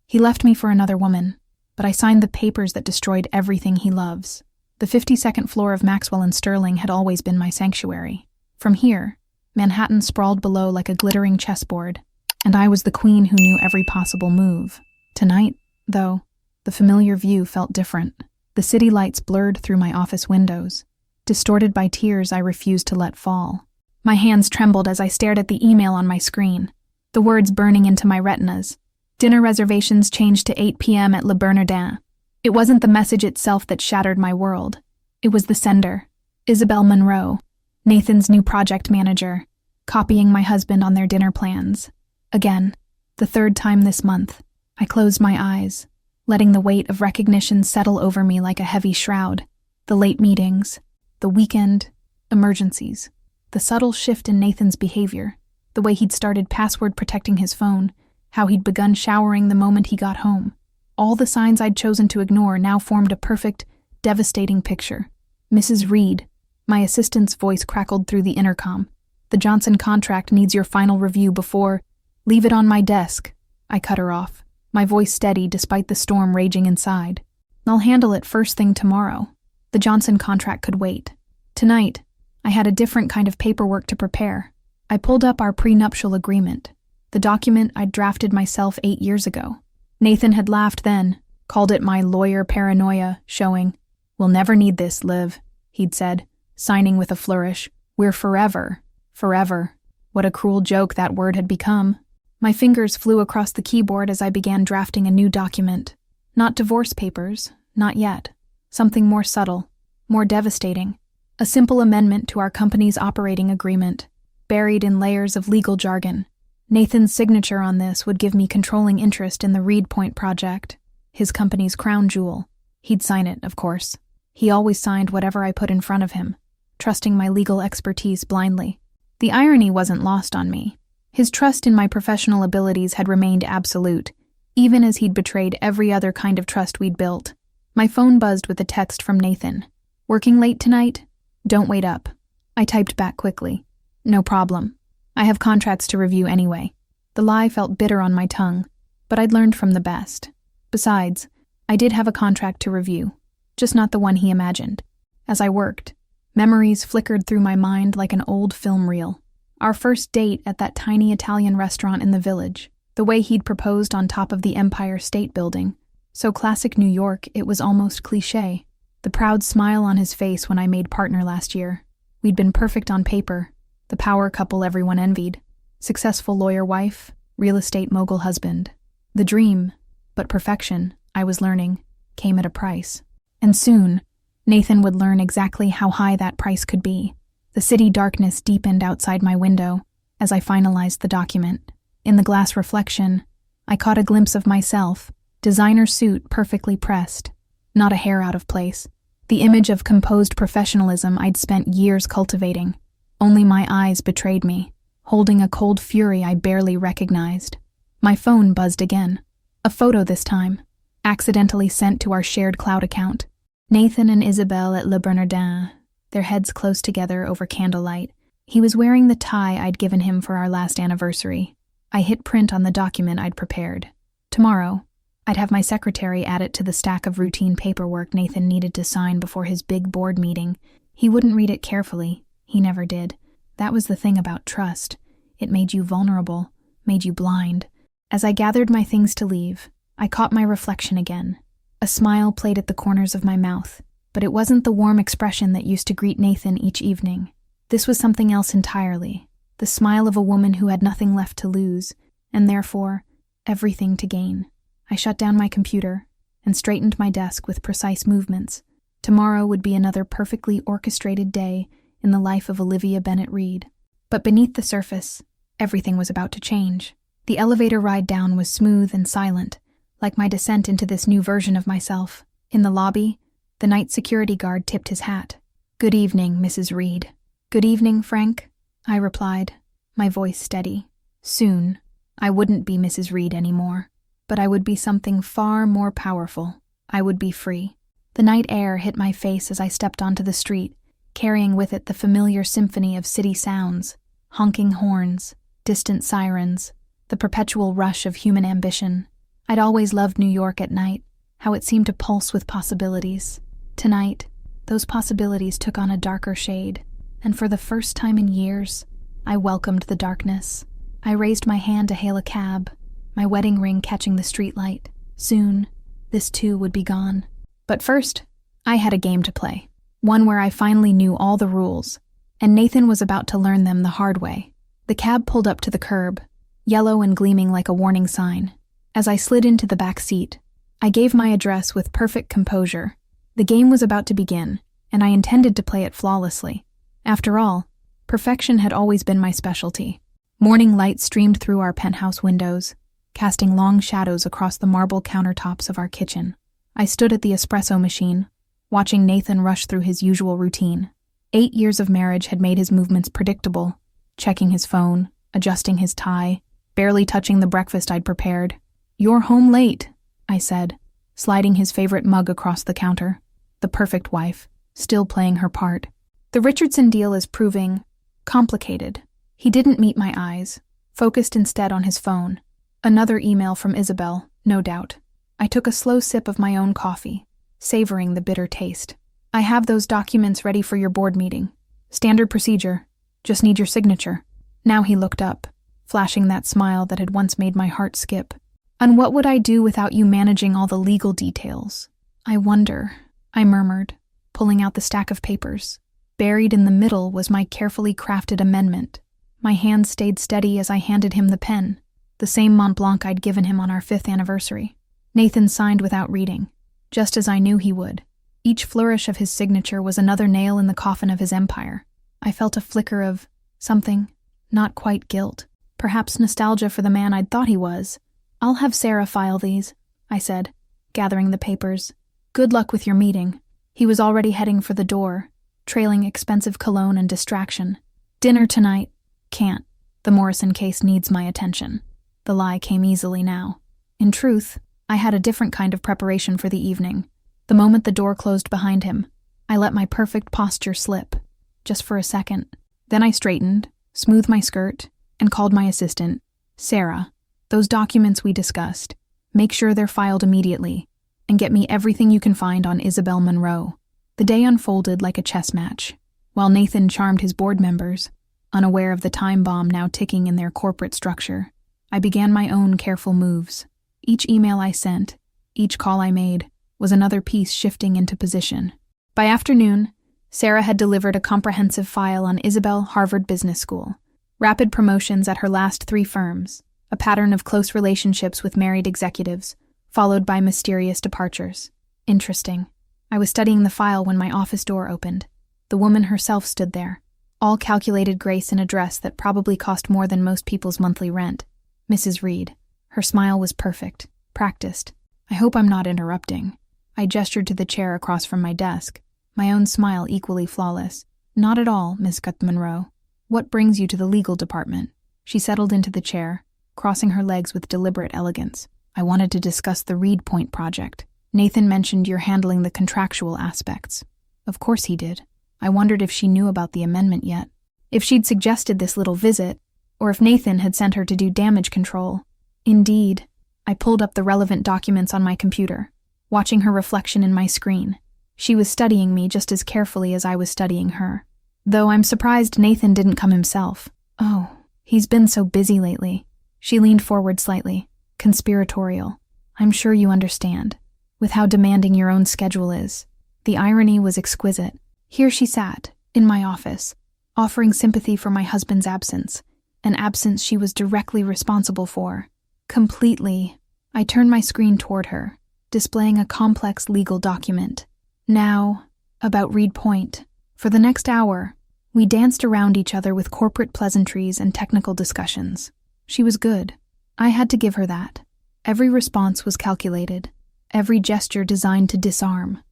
He left me for another woman, but I signed the papers that destroyed everything he loves. The 52nd floor of Maxwell and Sterling had always been my sanctuary. From here, Manhattan sprawled below like a glittering chessboard, and I was the queen who knew every possible move. Tonight, though, the familiar view felt different. The city lights blurred through my office windows, distorted by tears I refused to let fall. My hands trembled as I stared at the email on my screen, the words burning into my retinas. Dinner reservations changed to 8 p.m. at Le Bernardin. It wasn't the message itself that shattered my world. It was the sender, Isabel Monroe, Nathan's new project manager, copying my husband on their dinner plans. Again, the third time this month, I closed my eyes, letting the weight of recognition settle over me like a heavy shroud. The late meetings, the weekend, emergencies, the subtle shift in Nathan's behavior, the way he'd started password protecting his phone, how he'd begun showering the moment he got home. All the signs I'd chosen to ignore now formed a perfect, devastating picture. Mrs. Reed, my assistant's voice crackled through the intercom. The Johnson contract needs your final review before... Leave it on my desk. I cut her off, my voice steady despite the storm raging inside. I'll handle it first thing tomorrow. The Johnson contract could wait. Tonight, I had a different kind of paperwork to prepare. I pulled up our prenuptial agreement, the document I'd drafted myself 8 years ago. Nathan had laughed then, called it my lawyer paranoia, showing, "We'll never need this, Liv," he'd said, signing with a flourish. "We're forever. Forever." What a cruel joke that word had become. My fingers flew across the keyboard as I began drafting a new document. Not divorce papers, not yet. Something more subtle, more devastating. A simple amendment to our company's operating agreement, buried in layers of legal jargon. Nathan's signature on this would give me controlling interest in the Reed Point project, his company's crown jewel. He'd sign it, of course. He always signed whatever I put in front of him, trusting my legal expertise blindly. The irony wasn't lost on me. His trust in my professional abilities had remained absolute, even as he'd betrayed every other kind of trust we'd built. My phone buzzed with a text from Nathan. "Working late tonight? Don't wait up." I typed back quickly. "No problem. I have contracts to review anyway." The lie felt bitter on my tongue, but I'd learned from the best. Besides, I did have a contract to review, just not the one he imagined. As I worked, memories flickered through my mind like an old film reel. Our first date at that tiny Italian restaurant in the village, the way he'd proposed on top of the Empire State Building. So classic New York, it was almost cliché. The proud smile on his face when I made partner last year. We'd been perfect on paper, the power couple everyone envied. Successful lawyer wife, real estate mogul husband. The dream, but perfection, I was learning, came at a price. And soon, Nathan would learn exactly how high that price could be. The city darkness deepened outside my window as I finalized the document. In the glass reflection, I caught a glimpse of myself, designer suit perfectly pressed, not a hair out of place. The image of composed professionalism I'd spent years cultivating. Only my eyes betrayed me, holding a cold fury I barely recognized. My phone buzzed again. A photo this time, accidentally sent to our shared cloud account. Nathan and Isabel at Le Bernardin, their heads close together over candlelight. He was wearing the tie I'd given him for our last anniversary. I hit print on the document I'd prepared. Tomorrow, I'd have my secretary add it to the stack of routine paperwork Nathan needed to sign before his big board meeting. He wouldn't read it carefully. He never did. That was the thing about trust. It made you vulnerable, made you blind. As I gathered my things to leave, I caught my reflection again. A smile played at the corners of my mouth, but it wasn't the warm expression that used to greet Nathan each evening. This was something else entirely. The smile of a woman who had nothing left to lose, and therefore, everything to gain. I shut down my computer and straightened my desk with precise movements. Tomorrow would be another perfectly orchestrated day in the life of Olivia Bennett Reed. But beneath the surface, everything was about to change. The elevator ride down was smooth and silent, like my descent into this new version of myself. In the lobby, the night security guard tipped his hat. "Good evening, Mrs. Reed." "Good evening, Frank," I replied, my voice steady. Soon, I wouldn't be Mrs. Reed anymore, but I would be something far more powerful. I would be free. The night air hit my face as I stepped onto the street, carrying with it the familiar symphony of city sounds, honking horns, distant sirens, the perpetual rush of human ambition. I'd always loved New York at night, how it seemed to pulse with possibilities. Tonight, those possibilities took on a darker shade, and for the first time in years, I welcomed the darkness. I raised my hand to hail a cab, my wedding ring catching the streetlight. Soon, this too would be gone. But first, I had a game to play, one where I finally knew all the rules, and Nathan was about to learn them the hard way. The cab pulled up to the curb, yellow and gleaming like a warning sign. As I slid into the back seat, I gave my address with perfect composure. The game was about to begin, and I intended to play it flawlessly. After all, perfection had always been my specialty. Morning light streamed through our penthouse windows, casting long shadows across the marble countertops of our kitchen. I stood at the espresso machine, watching Nathan rush through his usual routine. 8 years of marriage had made his movements predictable, checking his phone, adjusting his tie, barely touching the breakfast I'd prepared. "You're home late," I said, sliding his favorite mug across the counter. The perfect wife, still playing her part. The Richardson deal is proving complicated. He didn't meet my eyes, focused instead on his phone. Another email from Isabel, no doubt. I took a slow sip of my own coffee, savoring the bitter taste. "I have those documents ready for your board meeting. Standard procedure. Just need your signature." Now he looked up, flashing that smile that had once made my heart skip. "And what would I do without you managing all the legal details? I wonder," I murmured, pulling out the stack of papers. Buried in the middle was my carefully crafted amendment. My hand stayed steady as I handed him the pen, the same Mont Blanc I'd given him on our 5th anniversary. Nathan signed without reading, just as I knew he would. Each flourish of his signature was another nail in the coffin of his empire. I felt a flicker of something, not quite guilt, perhaps nostalgia for the man I'd thought he was. "I'll have Sarah file these," I said, gathering the papers. "Good luck with your meeting." He was already heading for the door, trailing expensive cologne and distraction. "Dinner tonight." "Can't. The Morrison case needs my attention." The lie came easily now. In truth, I had a different kind of preparation for the evening. The moment the door closed behind him, I let my perfect posture slip, just for a second. Then I straightened, smoothed my skirt, and called my assistant. "Sarah, those documents we discussed, make sure they're filed immediately, and get me everything you can find on Isabel Monroe." The day unfolded like a chess match. While Nathan charmed his board members, unaware of the time bomb now ticking in their corporate structure, I began my own careful moves. Each email I sent, each call I made, was another piece shifting into position. By afternoon, Sarah had delivered a comprehensive file on Isabel Harvard Business School, rapid promotions at her last 3 firms, a pattern of close relationships with married executives, followed by mysterious departures. Interesting. I was studying the file when my office door opened. The woman herself stood there, all calculated grace in a dress that probably cost more than most people's monthly rent. Mrs. Reed. Her smile was perfect, practiced. "I hope I'm not interrupting." I gestured to the chair across from my desk, my own smile equally flawless. "Not at all, Miss Monroe. What brings you to the legal department?" She settled into the chair, crossing her legs with deliberate elegance. "I wanted to discuss the Reed Point project. Nathan mentioned you're handling the contractual aspects." Of course he did. I wondered if she knew about the amendment yet, if she'd suggested this little visit, or if Nathan had sent her to do damage control. Indeed, I pulled up the relevant documents on my computer, watching her reflection in my screen. She was studying me just as carefully as I was studying her. Though I'm surprised Nathan didn't come himself. "Oh, he's been so busy lately." She leaned forward slightly, conspiratorial. "I'm sure you understand, with how demanding your own schedule is." The irony was exquisite. Here she sat, in my office, offering sympathy for my husband's absence, an absence she was directly responsible for. Completely. I turned my screen toward her, displaying a complex legal document. Now, about Reed Point. For the next hour, we danced around each other with corporate pleasantries and technical discussions. She was good. I had to give her that. Every response was calculated, every gesture designed to disarm.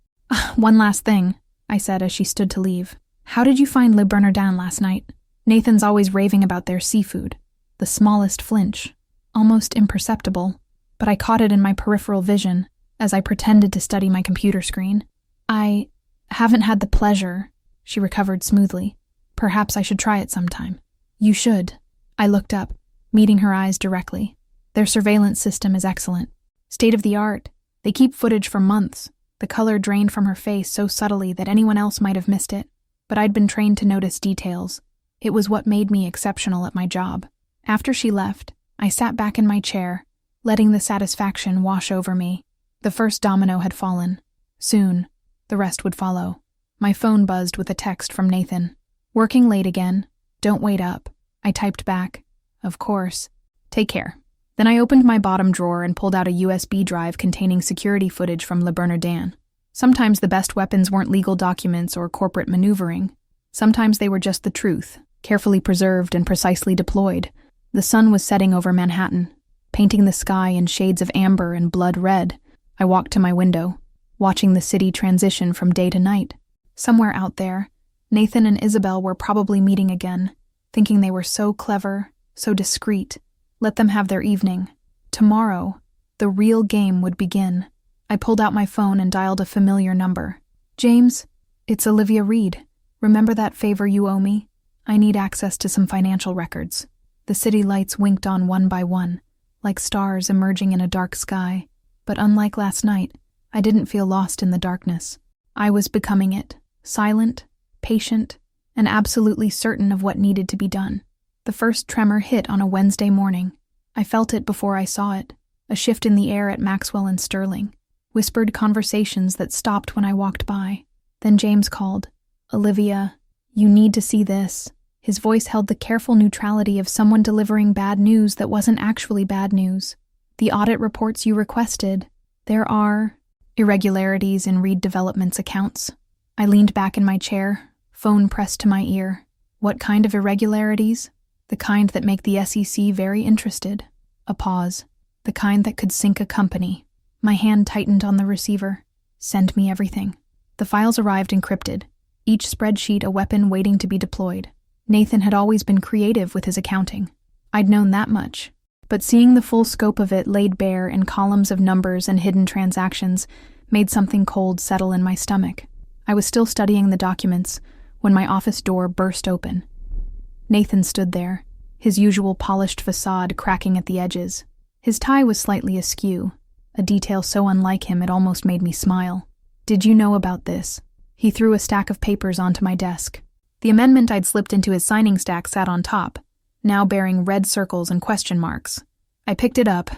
"One last thing," I said as she stood to leave. "How did you find Le Bernardin last night? Nathan's always raving about their seafood." The smallest flinch, almost imperceptible, but I caught it in my peripheral vision as I pretended to study my computer screen. "I haven't had the pleasure," she recovered smoothly. "Perhaps I should try it sometime." "You should." I looked up, meeting her eyes directly. "Their surveillance system is excellent." State of the art. They keep footage for months. The color drained from her face so subtly that anyone else might have missed it. But I'd been trained to notice details. It was what made me exceptional at my job. After she left, I sat back in my chair, letting the satisfaction wash over me. The first domino had fallen. Soon, the rest would follow. My phone buzzed with a text from Nathan. "Working late again. Don't wait up." I typed back, "Of course. Take care." Then I opened my bottom drawer and pulled out a USB drive containing security footage from Le Bernardin. Sometimes the best weapons weren't legal documents or corporate maneuvering. Sometimes they were just the truth, carefully preserved and precisely deployed. The sun was setting over Manhattan, painting the sky in shades of amber and blood red. I walked to my window, watching the city transition from day to night. Somewhere out there, Nathan and Isabel were probably meeting again, thinking they were so clever, so discreet. Let them have their evening. Tomorrow, the real game would begin. I pulled out my phone and dialed a familiar number. "James, it's Olivia Reed. Remember that favor you owe me? I need access to some financial records." The city lights winked on one by one, like stars emerging in a dark sky. But unlike last night, I didn't feel lost in the darkness. I was becoming it, silent, patient, and absolutely certain of what needed to be done. The first tremor hit on a Wednesday morning. I felt it before I saw it, a shift in the air at Maxwell and Sterling, whispered conversations that stopped when I walked by. Then James called. "Olivia, you need to see this." His voice held the careful neutrality of someone delivering bad news that wasn't actually bad news. "The audit reports you requested. There are irregularities in Reed Development's accounts." I leaned back in my chair, phone pressed to my ear. "What kind of irregularities?" "The kind that make the SEC very interested." A pause. "The kind that could sink a company." My hand tightened on the receiver. "Send me everything." The files arrived encrypted, each spreadsheet a weapon waiting to be deployed. Nathan had always been creative with his accounting. I'd known that much. But seeing the full scope of it laid bare in columns of numbers and hidden transactions made something cold settle in my stomach. I was still studying the documents when my office door burst open. Nathan stood there, his usual polished facade cracking at the edges. His tie was slightly askew, a detail so unlike him it almost made me smile. "Did you know about this?" He threw a stack of papers onto my desk. The amendment I'd slipped into his signing stack sat on top, now bearing red circles and question marks. I picked it up,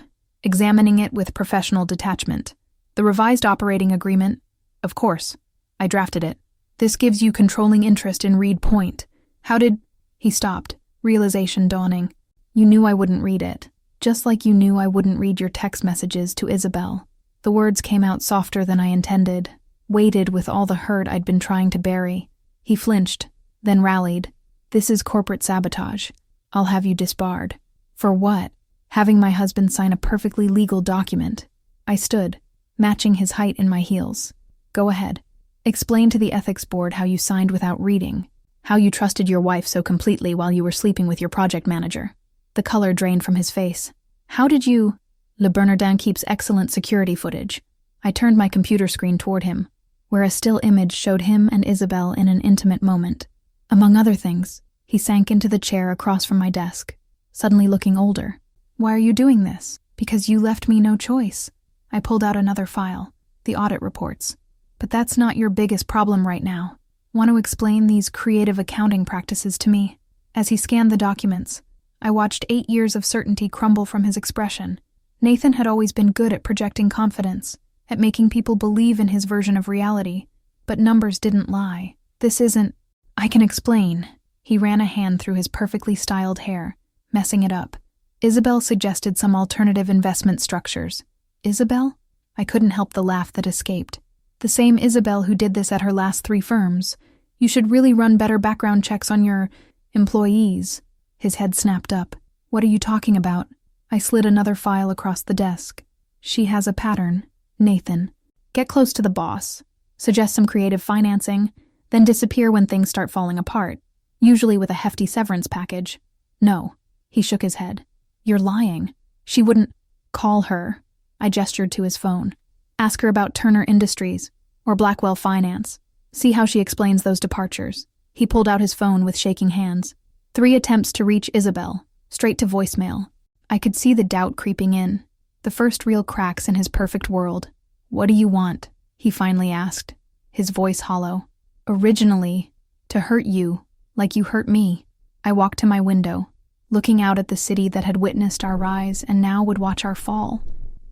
examining it with professional detachment. "The revised operating agreement? Of course. I drafted it. This gives you controlling interest in Reed Point. How did—" He stopped, realization dawning. "You knew I wouldn't read it, just like you knew I wouldn't read your text messages to Isabel." The words came out softer than I intended, weighted with all the hurt I'd been trying to bury. He flinched, then rallied. "This is corporate sabotage. I'll have you disbarred." "For what?" "Having my husband sign a perfectly legal document." I stood, matching his height in my heels. "Go ahead. Explain to the ethics board how you signed without reading, how you trusted your wife so completely while you were sleeping with your project manager." The color drained from his face. "How did you—" "Le Bernardin keeps excellent security footage." I turned my computer screen toward him, where a still image showed him and Isabel in an intimate moment. Among other things, he sank into the chair across from my desk, suddenly looking older. "Why are you doing this?" "Because you left me no choice." I pulled out another file, the audit reports. "But that's not your biggest problem right now. Want to explain these creative accounting practices to me?" As he scanned the documents, I watched 8 years of certainty crumble from his expression. Nathan had always been good at projecting confidence, at making people believe in his version of reality, but numbers didn't lie. "This isn't—" "I can explain." He ran a hand through his perfectly styled hair, messing it up. "Isabel suggested some alternative investment structures." "Isabel?" I couldn't help the laugh that escaped. "The same Isabel who did this at her last 3 firms. You should really run better background checks on your employees." His head snapped up. "What are you talking about?" I slid another file across the desk. "She has a pattern, Nathan. Get close to the boss, suggest some creative financing, then disappear when things start falling apart, usually with a hefty severance package." "No." He shook his head. "You're lying. She wouldn't—" "Call her." I gestured to his phone. "Ask her about Turner Industries or Blackwell Finance. See how she explains those departures." He pulled out his phone with shaking hands. 3 attempts to reach Isabel, straight to voicemail. I could see the doubt creeping in. The first real cracks in his perfect world. "What do you want?" he finally asked, his voice hollow. "Originally, to hurt you, like you hurt me." I walked to my window, looking out at the city that had witnessed our rise and now would watch our fall.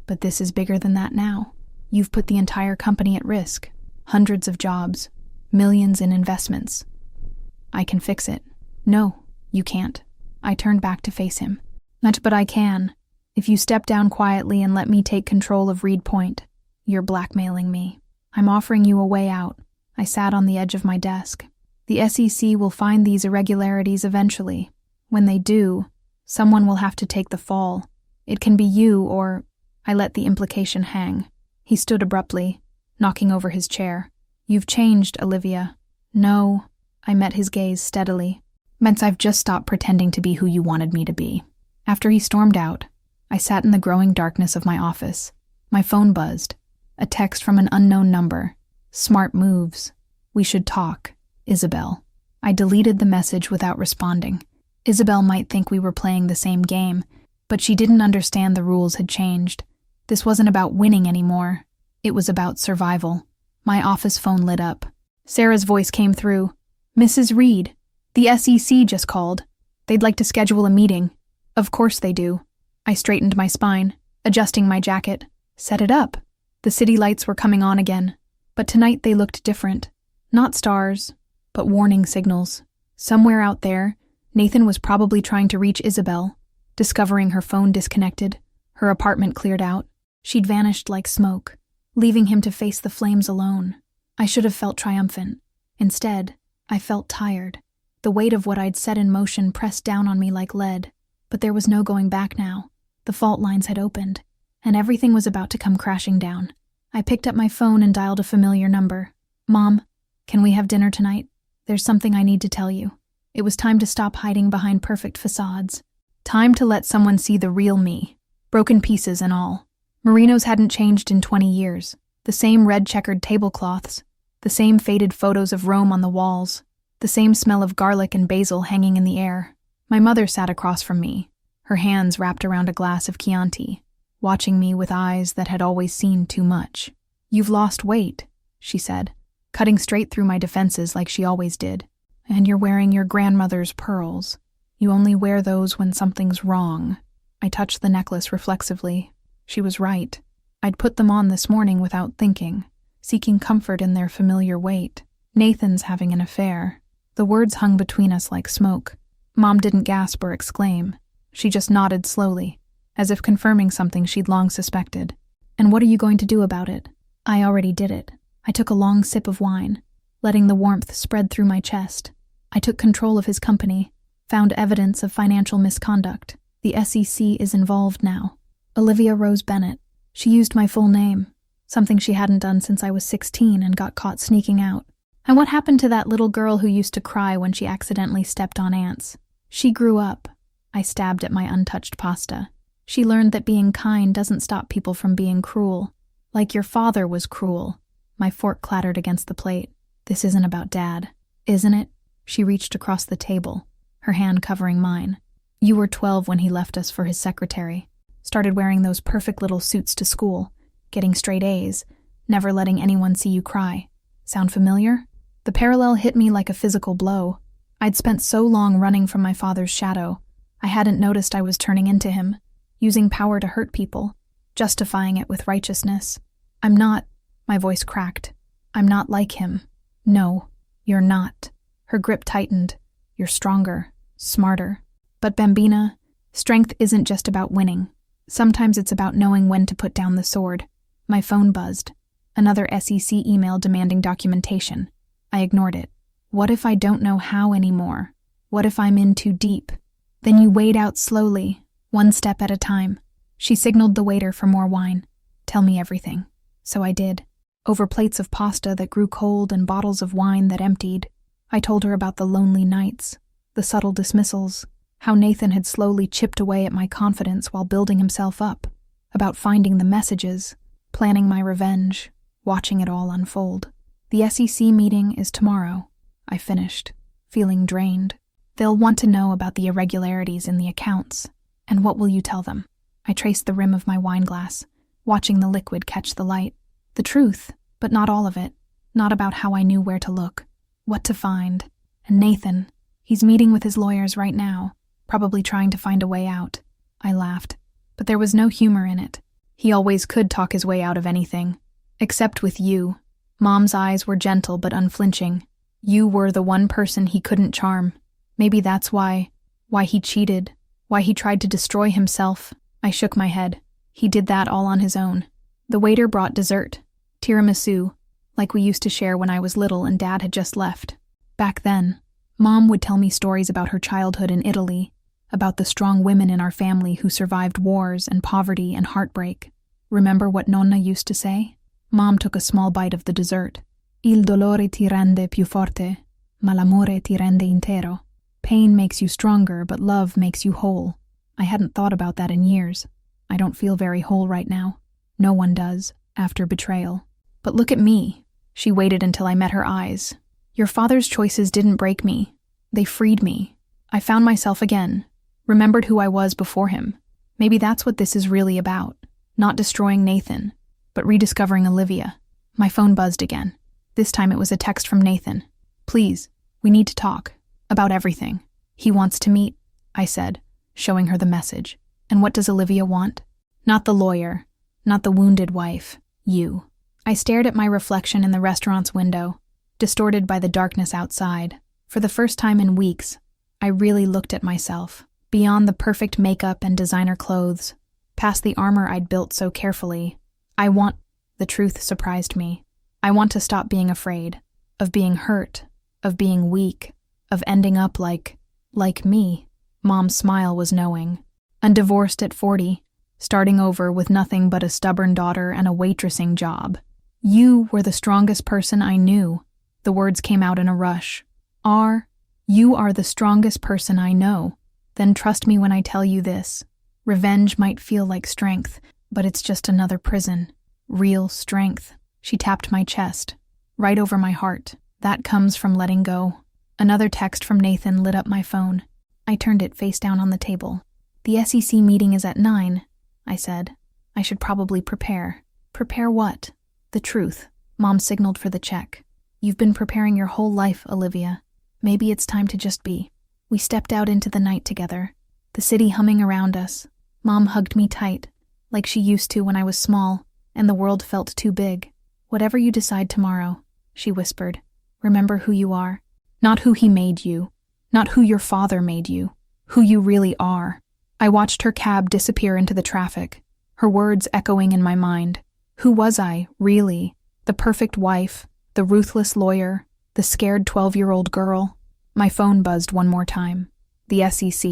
"But this is bigger than that now. You've put the entire company at risk. Hundreds of jobs, millions in investments. I can fix it." "No, you can't." I turned back to face him. But I can. If you step down quietly and let me take control of Reed Point." "You're blackmailing me." "I'm offering you a way out." I sat on the edge of my desk. "The SEC will find these irregularities eventually. When they do, someone will have to take the fall. It can be you or—" I let the implication hang. He stood abruptly, knocking over his chair. "You've changed, Olivia." "No." I met his gaze steadily. "Meant I've just stopped pretending to be who you wanted me to be." After he stormed out, I sat in the growing darkness of my office. My phone buzzed. A text from an unknown number. "Smart moves. We should talk. Isabel." I deleted the message without responding. Isabel might think we were playing the same game, but she didn't understand the rules had changed. This wasn't about winning anymore. It was about survival. My office phone lit up. Sarah's voice came through. "Mrs. Reed, the SEC just called. They'd like to schedule a meeting." "Of course they do." I straightened my spine, adjusting my jacket. "Set it up." The city lights were coming on again, but tonight they looked different. Not stars, but warning signals. Somewhere out there, Nathan was probably trying to reach Isabel, discovering her phone disconnected, her apartment cleared out. She'd vanished like smoke, leaving him to face the flames alone. I should have felt triumphant. Instead, I felt tired. The weight of what I'd set in motion pressed down on me like lead, but there was no going back now. The fault lines had opened, and everything was about to come crashing down. I picked up my phone and dialed a familiar number. "Mom, can we have dinner tonight? There's something I need to tell you." It was time to stop hiding behind perfect facades. Time to let someone see the real me, broken pieces and all. Marino's hadn't changed in 20 years. The same red-checkered tablecloths, the same faded photos of Rome on the walls, the same smell of garlic and basil hanging in the air. My mother sat across from me, her hands wrapped around a glass of Chianti, watching me with eyes that had always seen too much. "You've lost weight," she said, cutting straight through my defenses like she always did. "And you're wearing your grandmother's pearls. You only wear those when something's wrong." I touched the necklace reflexively. She was right. I'd put them on this morning without thinking, seeking comfort in their familiar weight. "Nathan's having an affair." The words hung between us like smoke. Mom didn't gasp or exclaim. She just nodded slowly, as if confirming something she'd long suspected. "And what are you going to do about it?" I already did it. I took a long sip of wine, letting the warmth spread through my chest. I took control of his company, found evidence of financial misconduct. The SEC is involved now. Olivia Rose Bennett. She used my full name, something she hadn't done since I was 16 and got caught sneaking out. And what happened to that little girl who used to cry when she accidentally stepped on ants? She grew up. I stabbed at my untouched pasta. She learned that being kind doesn't stop people from being cruel. Like your father was cruel. My fork clattered against the plate. "This isn't about Dad, isn't it?" She reached across the table, her hand covering mine. "You were 12 when he left us for his secretary. Started wearing those perfect little suits to school, getting straight A's, never letting anyone see you cry. Sound familiar?" The parallel hit me like a physical blow. I'd spent so long running from my father's shadow, I hadn't noticed I was turning into him, using power to hurt people, justifying it with righteousness. "I'm not," my voice cracked. "I'm not like him." "No, you're not." Her grip tightened. "You're stronger, smarter." "But Bambina, strength isn't just about winning. Sometimes it's about knowing when to put down the sword." My phone buzzed. Another SEC email demanding documentation. I ignored it. What if I don't know how anymore? What if I'm in too deep? "Then you wade out slowly, one step at a time." She signaled the waiter for more wine. "Tell me everything." So I did. Over plates of pasta that grew cold and bottles of wine that emptied, I told her about the lonely nights, the subtle dismissals, how Nathan had slowly chipped away at my confidence while building himself up, about finding the messages, planning my revenge, watching it all unfold. "The SEC meeting is tomorrow," I finished, feeling drained. "They'll want to know about the irregularities in the accounts. And what will you tell them?" I traced the rim of my wineglass, watching the liquid catch the light. The truth, but not all of it. Not about how I knew where to look, what to find. And Nathan, he's meeting with his lawyers right now, probably trying to find a way out. I laughed, but there was no humor in it. He always could talk his way out of anything. Except with you. Mom's eyes were gentle but unflinching. You were the one person he couldn't charm. Maybe that's why he cheated, why he tried to destroy himself. I shook my head. He did that all on his own. The waiter brought dessert, tiramisu, like we used to share when I was little and Dad had just left. Back then, Mom would tell me stories about her childhood in Italy, about the strong women in our family who survived wars and poverty and heartbreak. Remember what Nonna used to say? Mom took a small bite of the dessert. Il dolore ti rende più forte, ma l'amore ti rende intero. Pain makes you stronger, but love makes you whole. I hadn't thought about that in years. I don't feel very whole right now. No one does, after betrayal. But look at me. She waited until I met her eyes. Your father's choices didn't break me. They freed me. I found myself again, remembered who I was before him. Maybe that's what this is really about. Not destroying Nathan, but rediscovering Olivia. My phone buzzed again. This time it was a text from Nathan. Please, we need to talk. About everything. He wants to meet, I said, showing her the message. And what does Olivia want? Not the lawyer, not the wounded wife, you. I stared at my reflection in the restaurant's window, distorted by the darkness outside. For the first time in weeks, I really looked at myself, beyond the perfect makeup and designer clothes, past the armor I'd built so carefully. The truth surprised me. I want to stop being afraid, of being hurt, of being weak, of ending up like me. Mom's smile was knowing. Undivorced at 40, starting over with nothing but a stubborn daughter and a waitressing job. You were the strongest person I knew. The words came out in a rush. You are the strongest person I know. Then trust me when I tell you this. Revenge might feel like strength, but it's just another prison. Real strength. She tapped my chest, right over my heart. That comes from letting go. Another text from Nathan lit up my phone. I turned it face down on the table. The SEC meeting is at 9, I said. I should probably prepare. Prepare what? The truth. Mom signaled for the check. You've been preparing your whole life, Olivia. Maybe it's time to just be. We stepped out into the night together, the city humming around us. Mom hugged me tight, like she used to when I was small, and the world felt too big. Whatever you decide tomorrow, she whispered, remember who you are. Not who he made you, not who your father made you, who you really are. I watched her cab disappear into the traffic, her words echoing in my mind. Who was I, really? The perfect wife, the ruthless lawyer, the scared 12-year-old girl? My phone buzzed one more time. The SEC,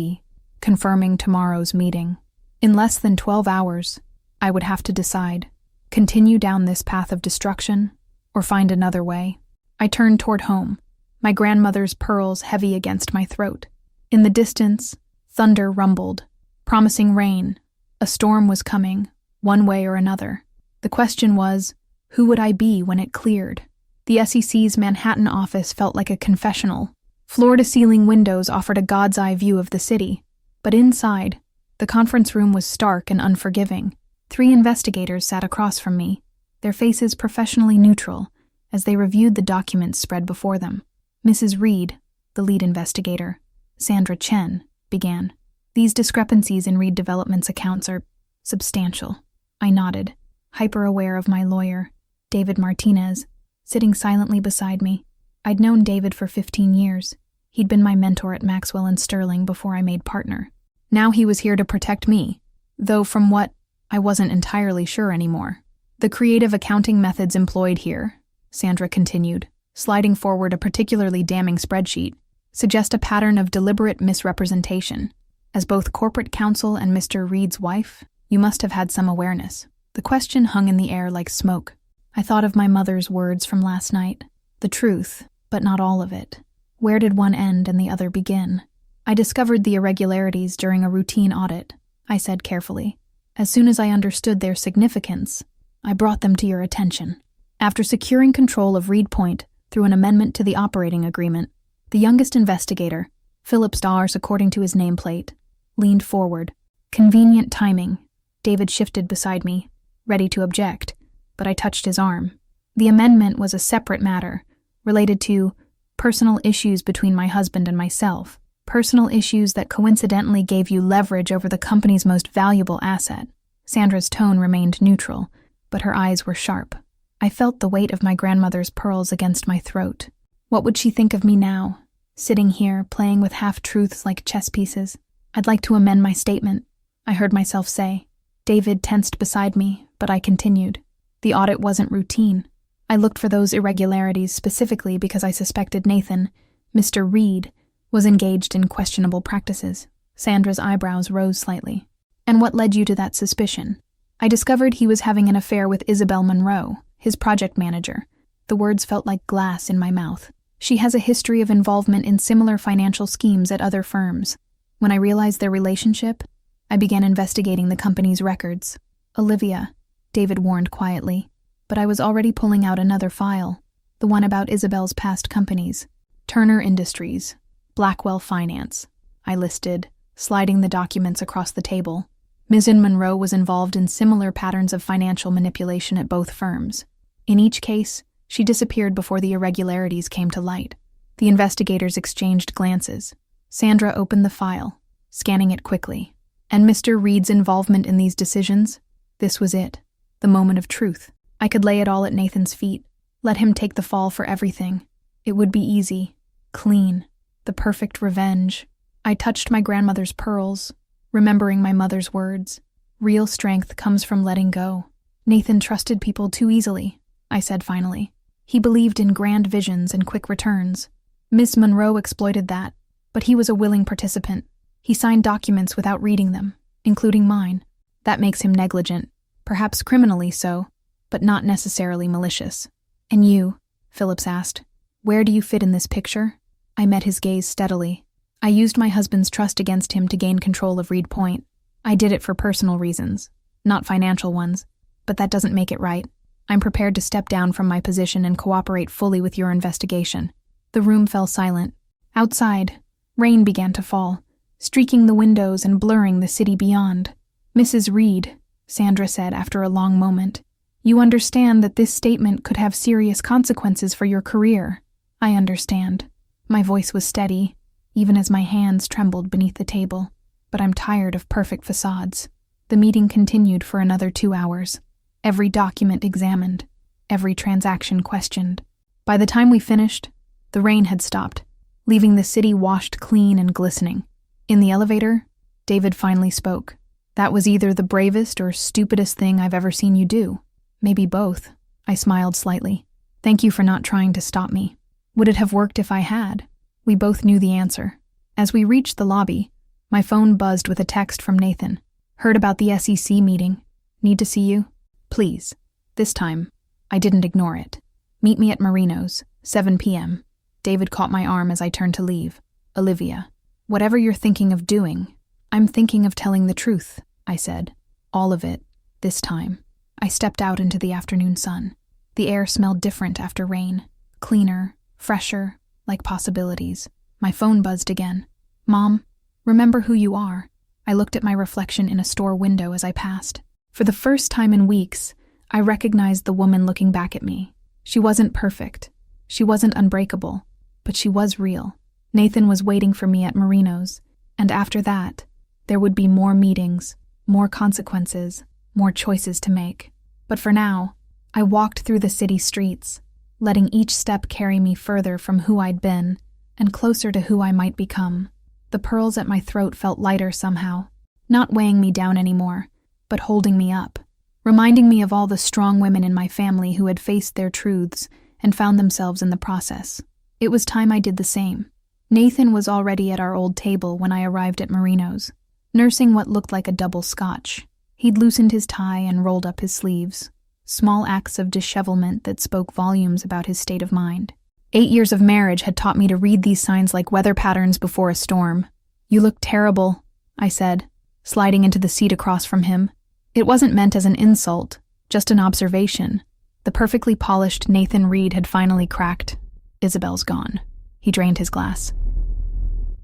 confirming tomorrow's meeting. In less than 12 hours, I would have to decide. Continue down this path of destruction, or find another way. I turned toward home, my grandmother's pearls heavy against my throat. In the distance, thunder rumbled, promising rain. A storm was coming, one way or another. The question was, who would I be when it cleared? The SEC's Manhattan office felt like a confessional. Floor-to-ceiling windows offered a god's-eye view of the city. But inside, the conference room was stark and unforgiving. 3 investigators sat across from me, their faces professionally neutral, as they reviewed the documents spread before them. Mrs. Reed, the lead investigator, Sandra Chen, began. These discrepancies in Reed Development's accounts are substantial. I nodded, hyper-aware of my lawyer, David Martinez, sitting silently beside me. I'd known David for 15 years. He'd been my mentor at Maxwell and Sterling before I made partner. Now he was here to protect me, though from what, I wasn't entirely sure anymore. The creative accounting methods employed here, Sandra continued, sliding forward a particularly damning spreadsheet, suggest a pattern of deliberate misrepresentation. As both corporate counsel and Mr. Reed's wife, you must have had some awareness. The question hung in the air like smoke. I thought of my mother's words from last night. The truth, but not all of it. Where did one end and the other begin? I discovered the irregularities during a routine audit, I said carefully. As soon as I understood their significance, I brought them to your attention. After securing control of Reed Point through an amendment to the operating agreement, the youngest investigator, Philip Stars according to his nameplate, leaned forward. Convenient timing, David shifted beside me, ready to object, but I touched his arm. The amendment was a separate matter, related to personal issues between my husband and myself, personal issues that coincidentally gave you leverage over the company's most valuable asset. Sandra's tone remained neutral, but her eyes were sharp. I felt the weight of my grandmother's pearls against my throat. What would she think of me now, sitting here, playing with half-truths like chess pieces? I'd like to amend my statement, I heard myself say. David tensed beside me, but I continued. The audit wasn't routine. I looked for those irregularities specifically because I suspected Nathan, Mr. Reed, was engaged in questionable practices. Sandra's eyebrows rose slightly. And what led you to that suspicion? I discovered he was having an affair with Isabel Monroe, his project manager. The words felt like glass in my mouth. She has a history of involvement in similar financial schemes at other firms. When I realized their relationship, I began investigating the company's records. Olivia, David warned quietly, but I was already pulling out another file, the one about Isabel's past companies. Turner Industries, Blackwell Finance, I listed, sliding the documents across the table. Ms. Monroe was involved in similar patterns of financial manipulation at both firms. In each case, she disappeared before the irregularities came to light. The investigators exchanged glances. Sandra opened the file, scanning it quickly. And Mr. Reed's involvement in these decisions? This was it, the moment of truth. I could lay it all at Nathan's feet, let him take the fall for everything. It would be easy, clean, the perfect revenge. I touched my grandmother's pearls, remembering my mother's words. Real strength comes from letting go. Nathan trusted people too easily, I said finally. He believed in grand visions and quick returns. Miss Monroe exploited that, but he was a willing participant. He signed documents without reading them, including mine. That makes him negligent, perhaps criminally so, but not necessarily malicious. And you, Phillips asked, where do you fit in this picture? I met his gaze steadily. I used my husband's trust against him to gain control of Reed Point. I did it for personal reasons, not financial ones, but that doesn't make it right. I'm prepared to step down from my position and cooperate fully with your investigation. The room fell silent. Outside, rain began to fall, streaking the windows and blurring the city beyond. Mrs. Reed, Sandra said after a long moment, you understand that this statement could have serious consequences for your career. I understand. My voice was steady, even as my hands trembled beneath the table. But I'm tired of perfect facades. The meeting continued for another 2 hours. Every document examined, every transaction questioned. By the time we finished, the rain had stopped, leaving the city washed clean and glistening. In the elevator, David finally spoke. That was either the bravest or stupidest thing I've ever seen you do. Maybe both. I smiled slightly. Thank you for not trying to stop me. Would it have worked if I had? We both knew the answer. As we reached the lobby, my phone buzzed with a text from Nathan. Heard about the SEC meeting. Need to see you? Please. This time, I didn't ignore it. Meet me at Marino's, 7 p.m. David caught my arm as I turned to leave. Olivia, whatever you're thinking of doing, I'm thinking of telling the truth, I said. All of it, this time. I stepped out into the afternoon sun. The air smelled different after rain. Cleaner, fresher, like possibilities. My phone buzzed again. Mom, remember who you are. I looked at my reflection in a store window as I passed. For the first time in weeks, I recognized the woman looking back at me. She wasn't perfect. She wasn't unbreakable, but she was real. Nathan was waiting for me at Marino's, and after that, there would be more meetings, more consequences, more choices to make. But for now, I walked through the city streets, letting each step carry me further from who I'd been and closer to who I might become. The pearls at my throat felt lighter somehow, not weighing me down anymore, but holding me up, reminding me of all the strong women in my family who had faced their truths and found themselves in the process. It was time I did the same. Nathan was already at our old table when I arrived at Marino's, nursing what looked like a double scotch. He'd loosened his tie and rolled up his sleeves, small acts of dishevelment that spoke volumes about his state of mind. 8 years of marriage had taught me to read these signs like weather patterns before a storm. You look terrible, I said, sliding into the seat across from him. It wasn't meant as an insult, just an observation. The perfectly polished Nathan Reed had finally cracked. Isabel's gone. He drained his glass.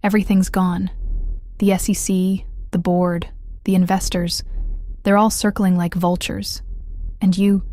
Everything's gone. The SEC, the board, the investors. They're all circling like vultures. And you—"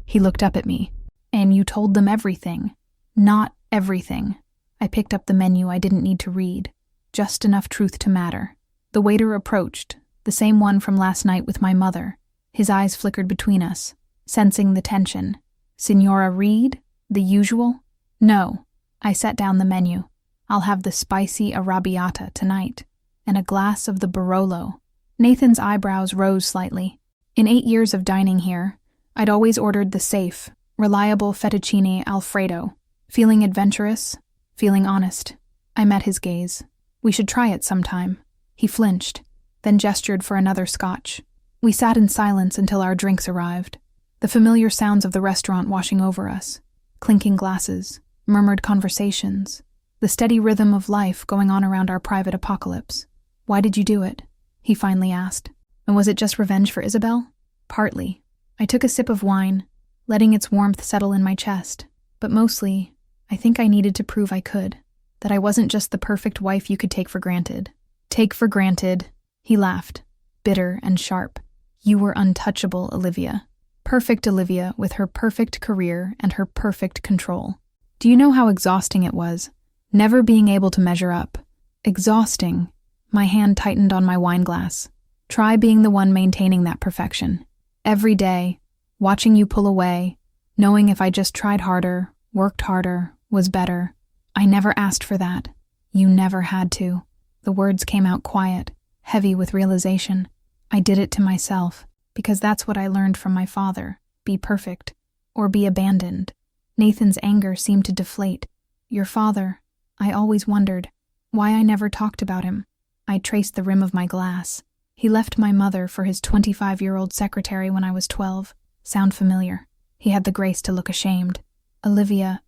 He looked up at me. "And you told them everything." "Not everything." I picked up the menu I didn't need to read. Just enough truth to matter. The waiter approached, the same one from last night with my mother. His eyes flickered between us, sensing the tension. "Signora Reed? The usual?" "No." I set down the menu. "I'll have the spicy arrabbiata tonight, and a glass of the Barolo." Nathan's eyebrows rose slightly. In 8 years of dining here, I'd always ordered the safe, reliable fettuccine Alfredo. Feeling adventurous, feeling honest. I met his gaze. "We should try it sometime." He flinched, then gestured for another scotch. We sat in silence until our drinks arrived. The familiar sounds of the restaurant washing over us. Clinking glasses, murmured conversations. The steady rhythm of life going on around our private apocalypse. "Why did you do it?" he finally asked. "And was it just revenge for Isabel?" "Partly." I took a sip of wine, letting its warmth settle in my chest. But mostly, I think I needed to prove I could. That I wasn't just the perfect wife you could take for granted. "Take for granted," he laughed, bitter and sharp. "You were untouchable, Olivia. Perfect Olivia with her perfect career and her perfect control. Do you know how exhausting it was? Never being able to measure up. Exhausting." My hand tightened on my wine glass. "Try being the one maintaining that perfection. Every day, watching you pull away, knowing if I just tried harder, worked harder, was better. I never asked for that. You never had to." The words came out quiet, heavy with realization. I did it to myself, because that's what I learned from my father. Be perfect, or be abandoned. Nathan's anger seemed to deflate. "Your father," I always wondered why I never talked about him. I traced the rim of my glass. "He left my mother for his 25-year-old secretary when I was 12. Sound familiar?" He had the grace to look ashamed. "Olivia,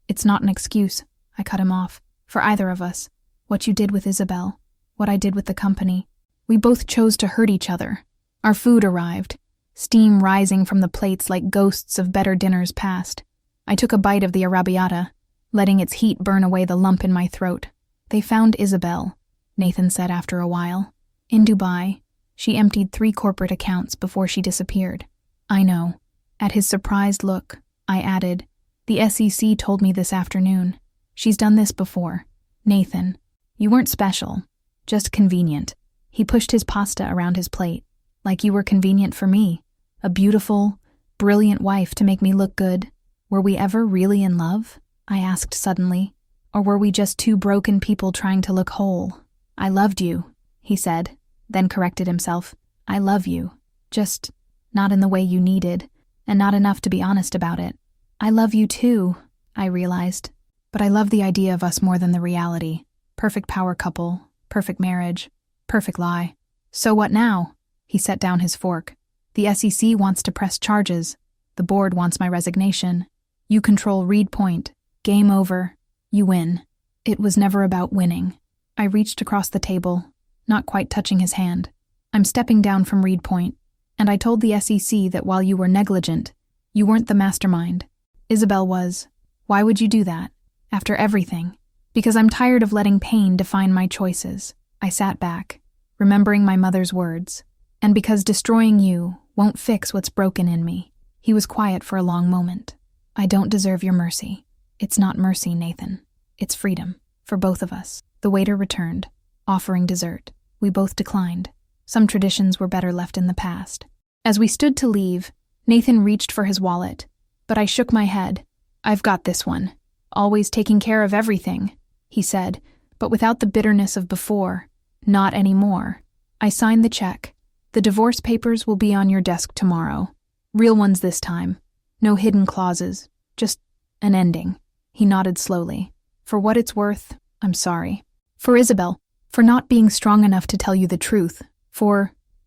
it's not an excuse," I cut him off, "for either of us. What you did with Isabel, what I did with the company. We both chose to hurt each other." Our food arrived, steam rising from the plates like ghosts of better dinners past. I took a bite of the arrabbiata, letting its heat burn away the lump in my throat. "They found Isabel," Nathan said after a while. "In Dubai. She emptied 3 corporate accounts before she disappeared." "I know." At his surprised look, I added, "The SEC told me this afternoon. She's done this before." "Nathan, you weren't special. Just convenient." He pushed his pasta around his plate. "Like you were convenient for me. A beautiful, brilliant wife to make me look good. Were we ever really in love?" I asked suddenly. "Or were we just 2 broken people trying to look whole?" "I loved you," he said, then corrected himself. "I love you. Just not in the way you needed, and not enough to be honest about it." "I love you too," I realized. But I love the idea of us more than the reality. Perfect power couple, perfect marriage, perfect lie. "So what now?" He set down his fork. "The SEC wants to press charges. The board wants my resignation. You control Reed Point. Game over. You win." It was never about winning. I reached across the table, not quite touching his hand. "I'm stepping down from Reed Point, and I told the SEC that while you were negligent, you weren't the mastermind. Isabel was. Why would you do that? After everything?" "Because I'm tired of letting pain define my choices." I sat back, remembering my mother's words. "And because destroying you won't fix what's broken in me." He was quiet for a long moment. "I don't deserve your mercy." "It's not mercy, Nathan. It's freedom. For both of us." The waiter returned, offering dessert. We both declined. Some traditions were better left in the past. As we stood to leave, Nathan reached for his wallet, but I shook my head. "I've got this one. Always taking care of everything," he said, but without the bitterness of before. "Not anymore." I signed the check. "The divorce papers will be on your desk tomorrow. Real ones this time. No hidden clauses. Just an ending." He nodded slowly. "For what it's worth, I'm sorry. For Isabel. For not being strong enough to tell you the truth.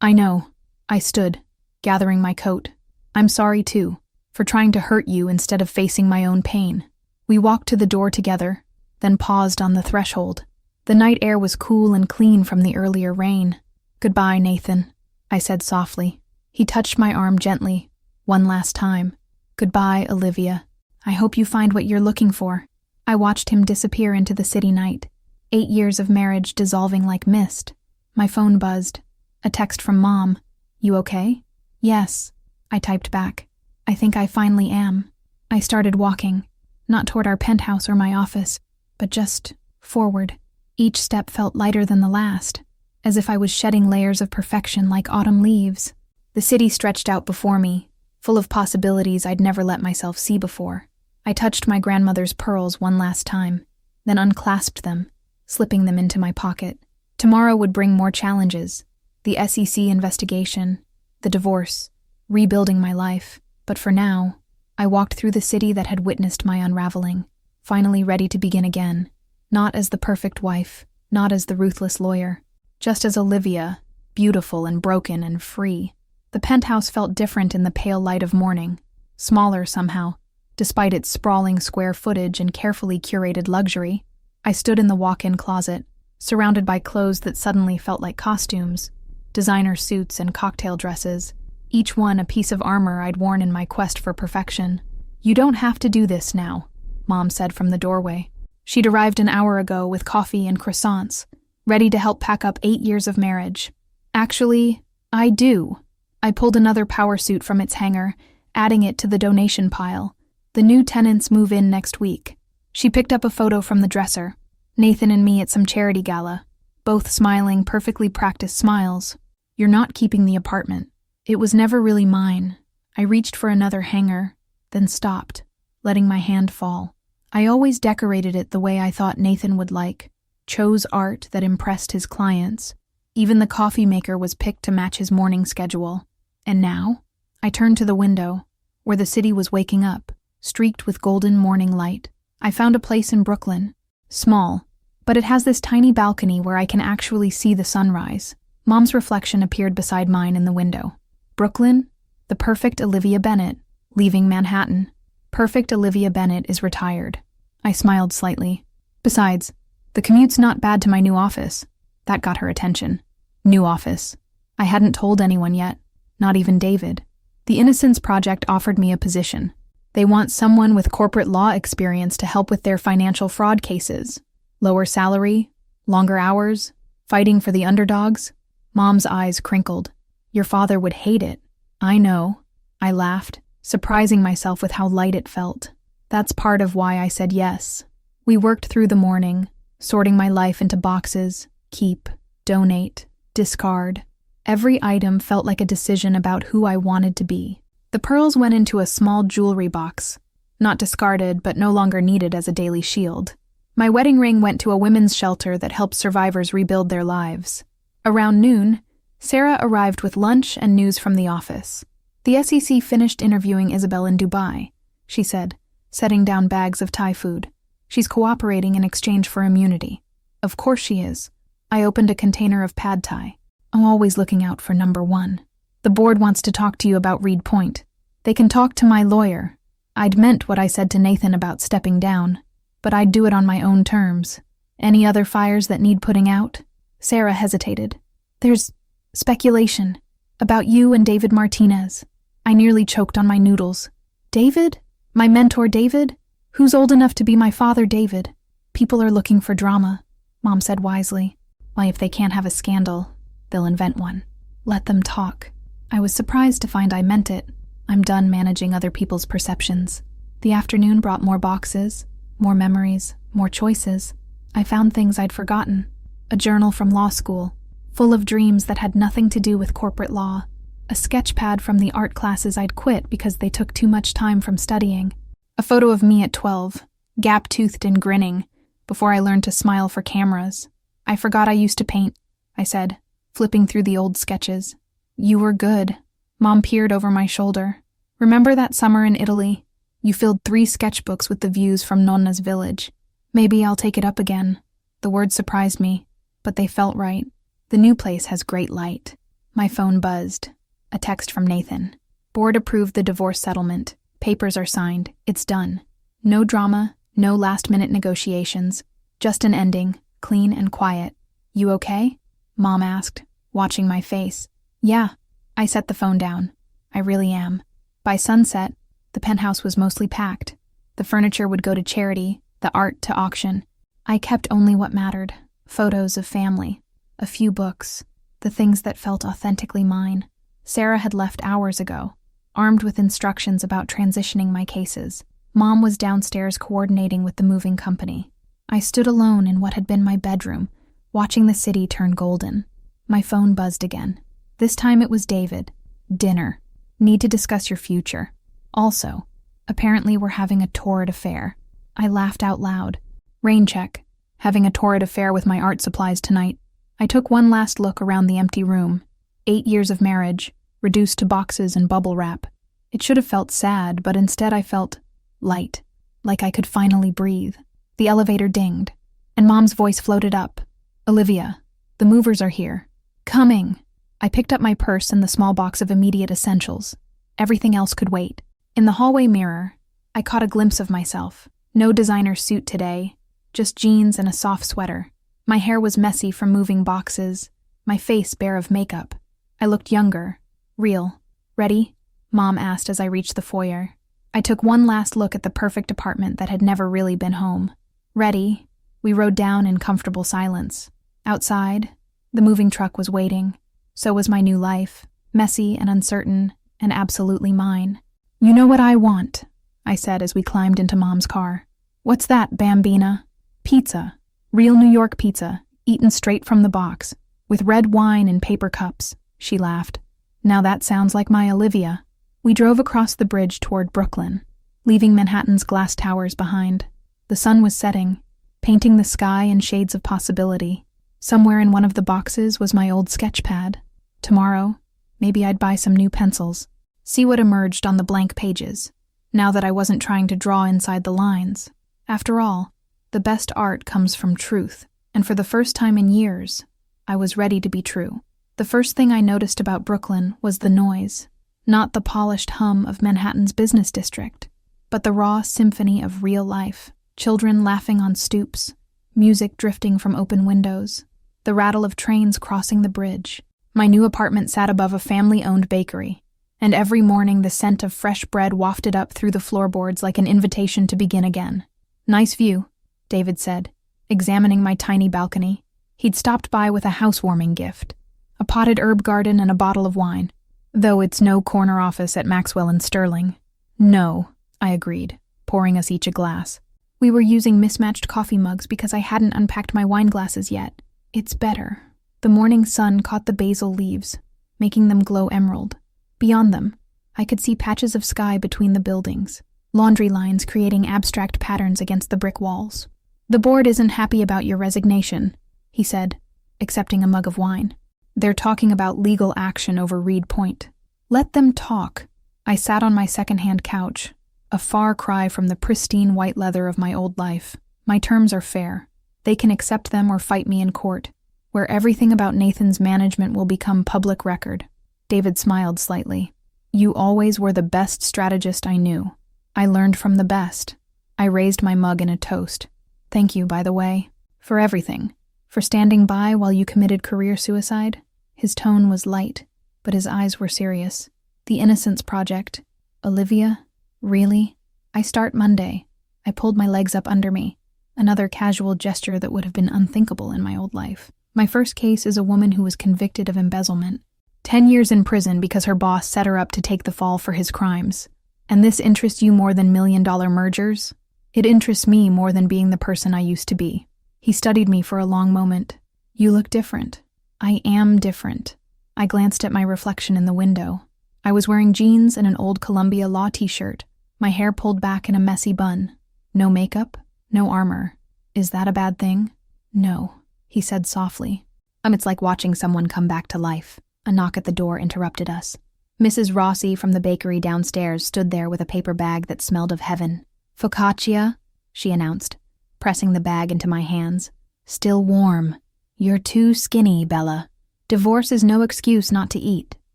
I know." I stood, gathering my coat. "I'm sorry too. For trying to hurt you instead of facing my own pain." We walked to the door together, then paused on the threshold. The night air was cool and clean from the earlier rain. "Goodbye, Nathan," I said softly. He touched my arm gently, one last time. "Goodbye, Olivia. I hope you find what you're looking for." I watched him disappear into the city night, 8 years of marriage dissolving like mist. My phone buzzed. A text from Mom. "You okay?" "Yes," I typed back. "I think I finally am." I started walking, not toward our penthouse or my office, but just forward. Each step felt lighter than the last, as if I was shedding layers of perfection like autumn leaves. The city stretched out before me, full of possibilities I'd never let myself see before. I touched my grandmother's pearls one last time, then unclasped them, slipping them into my pocket. Tomorrow would bring more challenges: the SEC investigation, the divorce, rebuilding my life. But for now, I walked through the city that had witnessed my unraveling, finally ready to begin again, not as the perfect wife, not as the ruthless lawyer, just as Olivia, beautiful and broken and free. The penthouse felt different in the pale light of morning, smaller somehow, despite its sprawling square footage and carefully curated luxury. I stood in the walk-in closet, surrounded by clothes that suddenly felt like costumes, designer suits and cocktail dresses, each one a piece of armor I'd worn in my quest for perfection. "You don't have to do this now," Mom said from the doorway. She'd arrived an hour ago with coffee and croissants, ready to help pack up 8 years of marriage. "Actually, I do." I pulled another power suit from its hanger, adding it to the donation pile. "The new tenants move in next week." She picked up a photo from the dresser. Nathan and me at some charity gala, both smiling perfectly practiced smiles. "You're not keeping the apartment." It was never really mine. I reached for another hanger, then stopped, letting my hand fall. I always decorated it the way I thought Nathan would like, chose art that impressed his clients. Even the coffee maker was picked to match his morning schedule. And now, I turned to the window, where the city was waking up, streaked with golden morning light. I found a place in Brooklyn. Small, but it has this tiny balcony where I can actually see the sunrise. Mom's reflection appeared beside mine in the window. Brooklyn, the perfect Olivia Bennett, leaving Manhattan. Perfect Olivia Bennett is retired. I smiled slightly. Besides, the commute's not bad to my new office. That got her attention. New office. I hadn't told anyone yet, not even David. The Innocence Project offered me a position. They want someone with corporate law experience to help with their financial fraud cases. Lower salary, longer hours, fighting for the underdogs. Mom's eyes crinkled. "Your father would hate it." "I know." I laughed, surprising myself with how light it felt. That's part of why I said yes. We worked through the morning, sorting my life into boxes: keep, donate, discard. Every item felt like a decision about who I wanted to be. The pearls went into a small jewelry box, not discarded but no longer needed as a daily shield. My wedding ring went to a women's shelter that helps survivors rebuild their lives. Around noon, Sarah arrived with lunch and news from the office. "The SEC finished interviewing Isabel in Dubai," she said, setting down bags of Thai food. "She's cooperating in exchange for immunity." "Of course she is." I opened a container of pad Thai. I'm always looking out for number one. "The board wants to talk to you about Reed Point." "They can talk to my lawyer." I'd meant what I said to Nathan about stepping down, but I'd do it on my own terms. "Any other fires that need putting out?" Sarah hesitated. "There's speculation about you and David Martinez." I nearly choked on my noodles. "David? My mentor David? Who's old enough to be my father David?" "People are looking for drama," Mom said wisely. "Why, if they can't have a scandal, they'll invent one. Let them talk." I was surprised to find I meant it. I'm done managing other people's perceptions. The afternoon brought more boxes, more memories, more choices. I found things I'd forgotten. A journal from law school, full of dreams that had nothing to do with corporate law. A sketch pad from the art classes I'd quit because they took too much time from studying. A photo of me at 12, gap-toothed and grinning, before I learned to smile for cameras. "I forgot I used to paint," I said, flipping through the old sketches. "You were good." Mom peered over my shoulder. "Remember that summer in Italy? You filled 3 sketchbooks with the views from Nonna's village. Maybe I'll take it up again." The words surprised me, but they felt right. The new place has great light. My phone buzzed. A text from Nathan. "Board approved the divorce settlement. Papers are signed. It's done. No drama, no last-minute negotiations. Just an ending, clean and quiet." "You okay?" Mom asked, watching my face. "Yeah." I set the phone down. "I really am." By sunset, the penthouse was mostly packed. The furniture would go to charity, the art to auction. I kept only what mattered: photos of family, a few books, the things that felt authentically mine. Sarah had left hours ago, armed with instructions about transitioning my cases. Mom was downstairs coordinating with the moving company. I stood alone in what had been my bedroom, watching the city turn golden. My phone buzzed again. This time it was David. Dinner. Need to discuss your future. Also, apparently we're having a torrid affair. I laughed out loud. Rain check. Having a torrid affair with my art supplies tonight. I took one last look around the empty room. 8 years of marriage, reduced to boxes and bubble wrap. It should have felt sad, but instead I felt light, like I could finally breathe. The elevator dinged, and Mom's voice floated up. Olivia, the movers are here. Coming. I picked up my purse and the small box of immediate essentials. Everything else could wait. In the hallway mirror, I caught a glimpse of myself. No designer suit today, just jeans and a soft sweater. My hair was messy from moving boxes, my face bare of makeup. I looked younger, real. Ready? Mom asked as I reached the foyer. I took one last look at the perfect apartment that had never really been home. Ready? We rode down in comfortable silence. Outside, the moving truck was waiting. So was my new life, messy and uncertain, and absolutely mine. You know what I want, I said as we climbed into Mom's car. What's that, Bambina? Pizza. Real New York pizza, eaten straight from the box, with red wine in paper cups, she laughed. Now that sounds like my Olivia. We drove across the bridge toward Brooklyn, leaving Manhattan's glass towers behind. The sun was setting, painting the sky in shades of possibility. Somewhere in one of the boxes was my old sketch pad. Tomorrow, maybe I'd buy some new pencils. See what emerged on the blank pages, now that I wasn't trying to draw inside the lines. After all, the best art comes from truth, and for the first time in years, I was ready to be true. The first thing I noticed about Brooklyn was the noise, not the polished hum of Manhattan's business district, but the raw symphony of real life. Children laughing on stoops, music drifting from open windows, the rattle of trains crossing the bridge. My new apartment sat above a family-owned bakery, and every morning the scent of fresh bread wafted up through the floorboards like an invitation to begin again. Nice view, David said, examining my tiny balcony. He'd stopped by with a housewarming gift, a potted herb garden and a bottle of wine, though it's no corner office at Maxwell and Sterling. No, I agreed, pouring us each a glass. We were using mismatched coffee mugs because I hadn't unpacked my wine glasses yet. It's better. The morning sun caught the basil leaves, making them glow emerald. Beyond them, I could see patches of sky between the buildings, laundry lines creating abstract patterns against the brick walls. The board isn't happy about your resignation, he said, accepting a mug of wine. They're talking about legal action over Reed Point. Let them talk. I sat on my second-hand couch, a far cry from the pristine white leather of my old life. My terms are fair. They can accept them or fight me in court, where everything about Nathan's management will become public record. David smiled slightly. You always were the best strategist I knew. I learned from the best. I raised my mug in a toast. Thank you, by the way, for everything. For standing by while you committed career suicide. His tone was light, but his eyes were serious. The Innocence Project. Olivia? Really? I start Monday. I pulled my legs up under me. Another casual gesture that would have been unthinkable in my old life. My first case is a woman who was convicted of embezzlement. 10 years in prison because her boss set her up to take the fall for his crimes. And this interests you more than million-dollar mergers? It interests me more than being the person I used to be. He studied me for a long moment. You look different. I am different. I glanced at my reflection in the window. I was wearing jeans and an old Columbia Law t-shirt, my hair pulled back in a messy bun. No makeup, no armor. Is that a bad thing? No, he said softly. It's like watching someone come back to life. A knock at the door interrupted us. Mrs. Rossi from the bakery downstairs stood there with a paper bag that smelled of heaven. Focaccia, she announced, pressing the bag into my hands. Still warm. You're too skinny, Bella. Divorce is no excuse not to eat.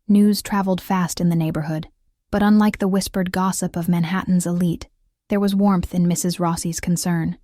News traveled fast in the neighborhood, but unlike the whispered gossip of Manhattan's elite, there was warmth in Mrs. Rossi's concern.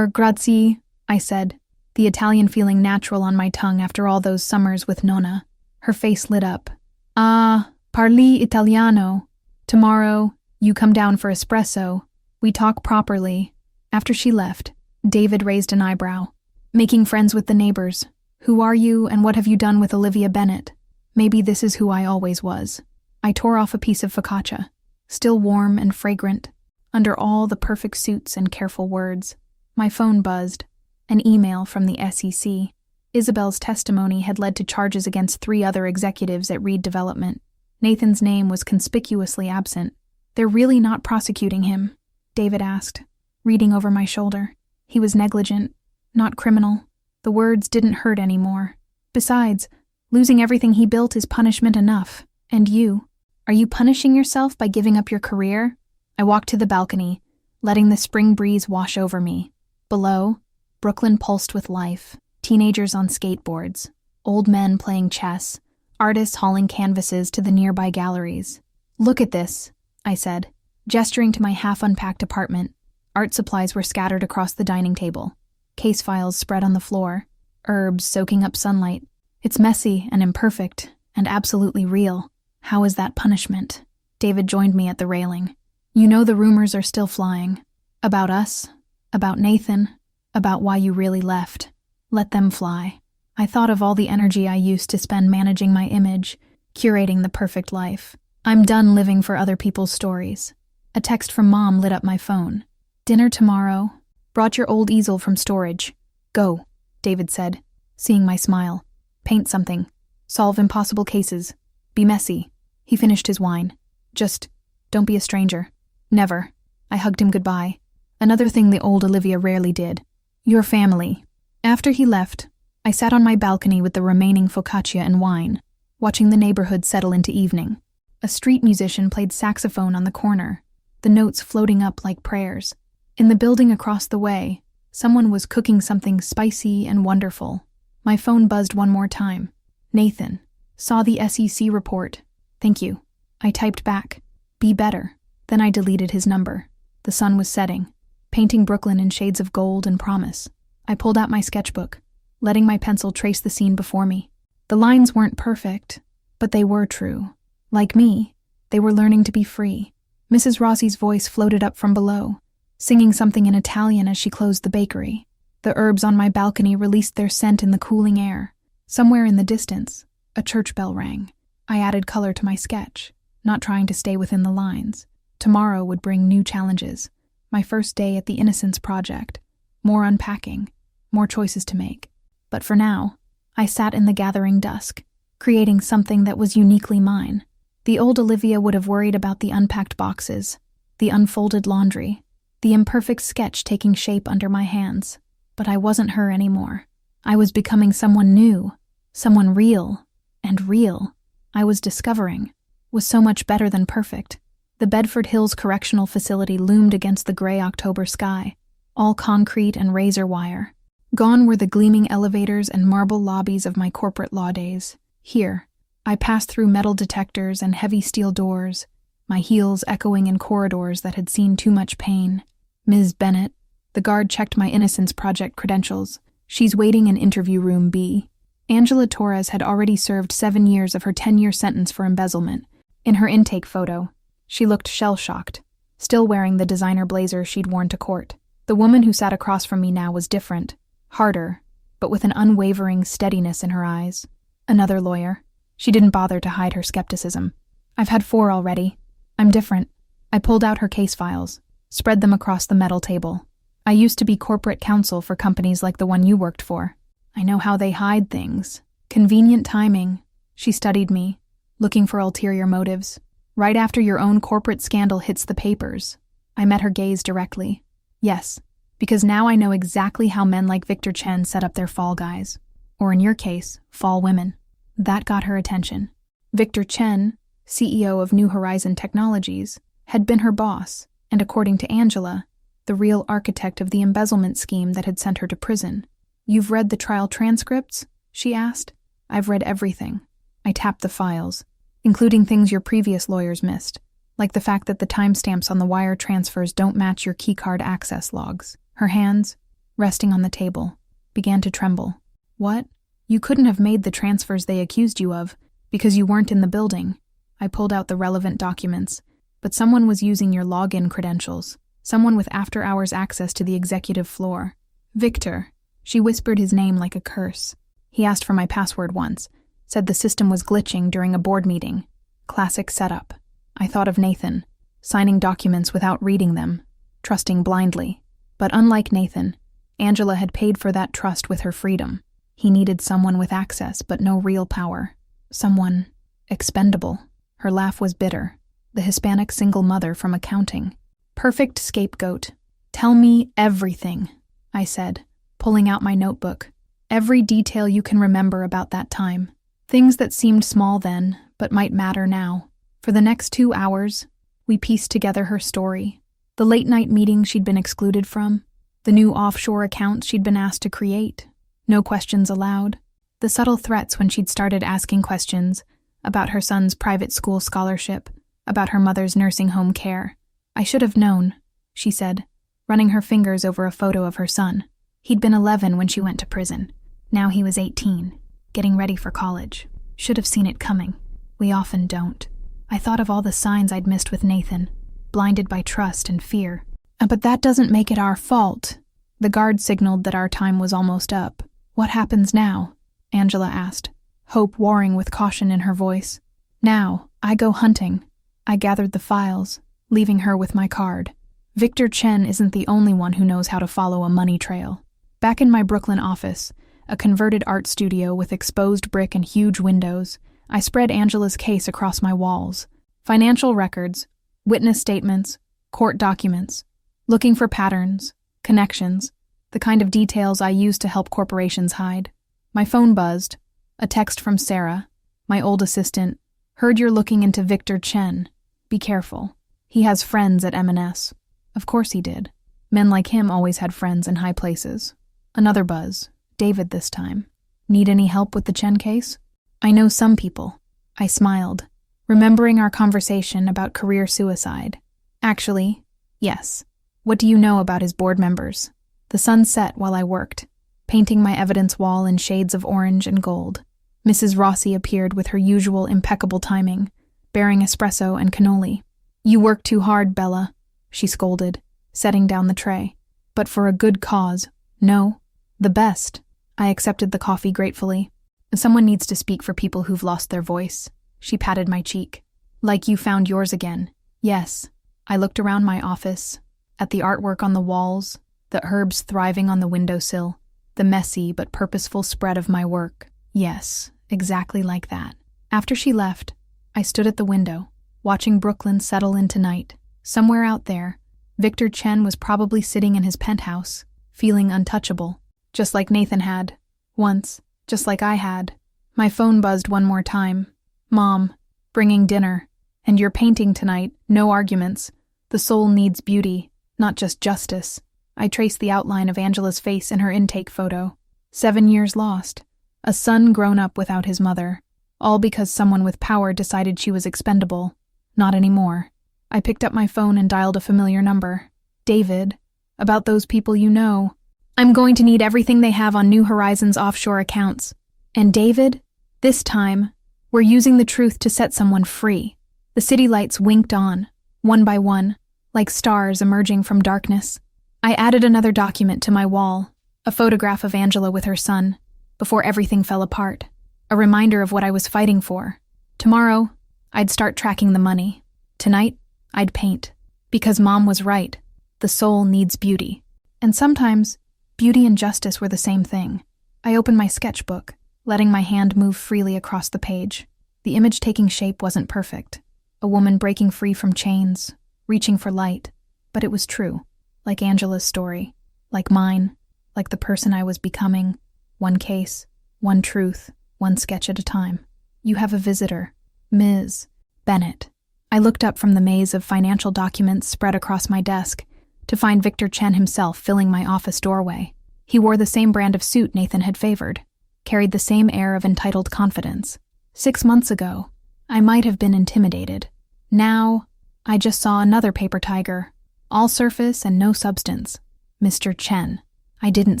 Grazie, I said, the Italian feeling natural on my tongue after all those summers with Nonna. Her face lit up. Ah, parli italiano. Tomorrow, you come down for espresso. We talk properly. After she left, David raised an eyebrow. Making friends with the neighbors. Who are you and what have you done with Olivia Bennett? Maybe this is who I always was. I tore off a piece of focaccia, still warm and fragrant, under all the perfect suits and careful words. My phone buzzed. An email from the SEC. Isabel's testimony had led to charges against 3 other executives at Reed Development. Nathan's name was conspicuously absent. They're really not prosecuting him? David asked, reading over my shoulder. He was negligent, not criminal. The words didn't hurt anymore. Besides, losing everything he built is punishment enough. And you? Are you punishing yourself by giving up your career? I walked to the balcony, letting the spring breeze wash over me. Below, Brooklyn pulsed with life. Teenagers on skateboards, old men playing chess, artists hauling canvases to the nearby galleries. Look at this, I said, gesturing to my half-unpacked apartment. Art supplies were scattered across the dining table. Case files spread on the floor, herbs soaking up sunlight. It's messy and imperfect, and absolutely real. How is that punishment? David joined me at the railing. You know the rumors are still flying. About us, about Nathan, about why you really left. Let them fly. I thought of all the energy I used to spend managing my image, curating the perfect life. I'm done living for other people's stories. A text from Mom lit up my phone. Dinner tomorrow. Brought your old easel from storage. Go, David said, seeing my smile. Paint something. Solve impossible cases. Be messy. He finished his wine. Just, don't be a stranger. Never. I hugged him goodbye. Another thing the old Olivia rarely did. Your family. After he left, I sat on my balcony with the remaining focaccia and wine, watching the neighborhood settle into evening. A street musician played saxophone on the corner, the notes floating up like prayers. In the building across the way, someone was cooking something spicy and wonderful. My phone buzzed one more time. Nathan. Saw the SEC report. Thank you. I typed back. Be better. Then I deleted his number. The sun was setting, painting Brooklyn in shades of gold and promise. I pulled out my sketchbook, letting my pencil trace the scene before me. The lines weren't perfect, but they were true. Like me, they were learning to be free. Mrs. Rossi's voice floated up from below, singing something in Italian as she closed the bakery. The herbs on my balcony released their scent in the cooling air. Somewhere in the distance, a church bell rang. I added color to my sketch, not trying to stay within the lines. Tomorrow would bring new challenges. My first day at the Innocence Project. More unpacking, more choices to make. But for now, I sat in the gathering dusk, creating something that was uniquely mine. The old Olivia would have worried about the unpacked boxes, the unfolded laundry, the imperfect sketch taking shape under my hands. But I wasn't her anymore. I was becoming someone new, someone real, and real, I was discovering, was so much better than perfect. The Bedford Hills Correctional Facility loomed against the gray October sky, all concrete and razor wire. Gone were the gleaming elevators and marble lobbies of my corporate law days. Here, I passed through metal detectors and heavy steel doors, my heels echoing in corridors that had seen too much pain. Ms. Bennett, the guard checked my Innocence Project credentials. She's waiting in interview room B. Angela Torres had already served 7 years of her 10-year sentence for embezzlement. In her intake photo, she looked shell-shocked, still wearing the designer blazer she'd worn to court. The woman who sat across from me now was different, harder, but with an unwavering steadiness in her eyes. Another lawyer. She didn't bother to hide her skepticism. I've had 4 already. I'm different. I pulled out her case files, spread them across the metal table. I used to be corporate counsel for companies like the one you worked for. I know how they hide things. Convenient timing. She studied me, looking for ulterior motives. Right after your own corporate scandal hits the papers. I met her gaze directly. Yes, because now I know exactly how men like Victor Chen set up their fall guys. Or in your case, fall women. That got her attention. Victor Chen, CEO of New Horizon Technologies, had been her boss, and according to Angela, the real architect of the embezzlement scheme that had sent her to prison. You've read the trial transcripts? She asked. I've read everything. I tapped the files, including things your previous lawyers missed, like the fact that the timestamps on the wire transfers don't match your keycard access logs. Her hands, resting on the table, began to tremble. What? You couldn't have made the transfers they accused you of, because you weren't in the building. I pulled out the relevant documents, but someone was using your login credentials, someone with after-hours access to the executive floor. Victor. She whispered his name like a curse. He asked for my password once, said the system was glitching during a board meeting. Classic setup. I thought of Nathan, signing documents without reading them, trusting blindly. But unlike Nathan, Angela had paid for that trust with her freedom. He needed someone with access but no real power. Someone expendable. Her laugh was bitter. The Hispanic single mother from accounting. Perfect scapegoat. Tell me everything, I said, pulling out my notebook. Every detail you can remember about that time. Things that seemed small then, but might matter now. For the next 2 hours, we pieced together her story. The late-night meetings she'd been excluded from. The new offshore accounts she'd been asked to create. No questions allowed. The subtle threats when she'd started asking questions about her son's private school scholarship, about her mother's nursing home care. I should have known, she said, running her fingers over a photo of her son. He'd been 11 when she went to prison. Now he was 18, getting ready for college. Should have seen it coming. We often don't. I thought of all the signs I'd missed with Nathan, blinded by trust and fear. But that doesn't make it our fault. The guard signaled that our time was almost up. What happens now? Angela asked, hope warring with caution in her voice. Now, I go hunting. I gathered the files, leaving her with my card. Victor Chen isn't the only one who knows how to follow a money trail. Back in my Brooklyn office, a converted art studio with exposed brick and huge windows, I spread Angela's case across my walls. Financial records, witness statements, court documents, looking for patterns, connections, the kind of details I use to help corporations hide. My phone buzzed. A text from Sarah, my old assistant. Heard you're looking into Victor Chen. Be careful. He has friends at M&S. Of course he did. Men like him always had friends in high places. Another buzz. David this time. Need any help with the Chen case? I know some people. I smiled, remembering our conversation about career suicide. Actually, yes. What do you know about his board members? The sun set while I worked, painting my evidence wall in shades of orange and gold. Mrs. Rossi appeared with her usual impeccable timing, bearing espresso and cannoli. You work too hard, Bella, she scolded, setting down the tray. But for a good cause. No, the best. I accepted the coffee gratefully. Someone needs to speak for people who've lost their voice. She patted my cheek. Like you found yours again. Yes. I looked around my office, at the artwork on the walls, the herbs thriving on the windowsill, the messy but purposeful spread of my work. Yes, exactly like that. After she left, I stood at the window, watching Brooklyn settle into night. Somewhere out there, Victor Chen was probably sitting in his penthouse, feeling untouchable, just like Nathan had. Once, just like I had. My phone buzzed one more time. Mom, bringing dinner. And you're painting tonight, no arguments. The soul needs beauty, not just justice. I traced the outline of Angela's face in her intake photo. 7 years lost. A son grown up without his mother. All because someone with power decided she was expendable. Not anymore. I picked up my phone and dialed a familiar number. David. About those people you know. I'm going to need everything they have on New Horizons offshore accounts. And David, this time, we're using the truth to set someone free. The city lights winked on, one by one, like stars emerging from darkness. I added another document to my wall, a photograph of Angela with her son, before everything fell apart. A reminder of what I was fighting for. Tomorrow, I'd start tracking the money. Tonight, I'd paint. Because Mom was right. The soul needs beauty. And sometimes, beauty and justice were the same thing. I opened my sketchbook, letting my hand move freely across the page. The image taking shape wasn't perfect. A woman breaking free from chains, reaching for light. But it was true. Like Angela's story. Like mine. Like the person I was becoming. One case, one truth, one sketch at a time. You have a visitor. Ms. Bennett. I looked up from the maze of financial documents spread across my desk to find Victor Chen himself filling my office doorway. He wore the same brand of suit Nathan had favored, carried the same air of entitled confidence. 6 months ago, I might have been intimidated. Now, I just saw another paper tiger, all surface and no substance. Mr. Chen. I didn't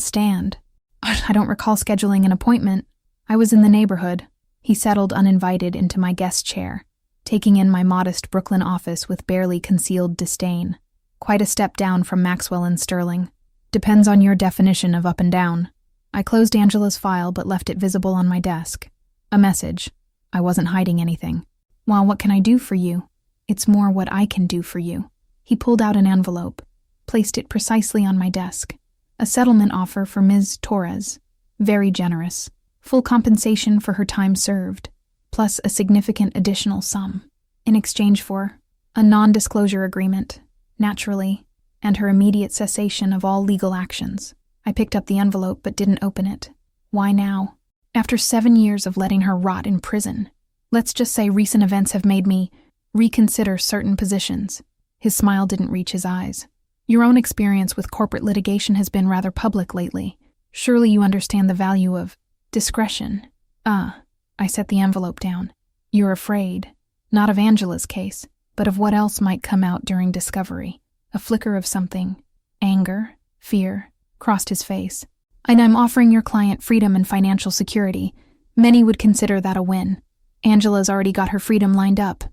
stand. I don't recall scheduling an appointment. I was in the neighborhood. He settled uninvited into my guest chair, taking in my modest Brooklyn office with barely concealed disdain. Quite a step down from Maxwell and Sterling. Depends on your definition of up and down. I closed Angela's file but left it visible on my desk. A message. I wasn't hiding anything. Well, what can I do for you? It's more what I can do for you. He pulled out an envelope, placed it precisely on my desk. A settlement offer for Ms. Torres. Very generous. Full compensation for her time served, plus a significant additional sum. In exchange for a non-disclosure agreement, naturally, and her immediate cessation of all legal actions. I picked up the envelope but didn't open it. Why now? After 7 years of letting her rot in prison. Let's just say recent events have made me reconsider certain positions. His smile didn't reach his eyes. Your own experience with corporate litigation has been rather public lately. Surely you understand the value of discretion. I set the envelope down. You're afraid, not of Angela's case, but of what else might come out during discovery. A flicker of something, anger, fear, crossed his face. And I'm offering your client freedom and financial security. Many would consider that a win. Angela's already got her freedom lined up.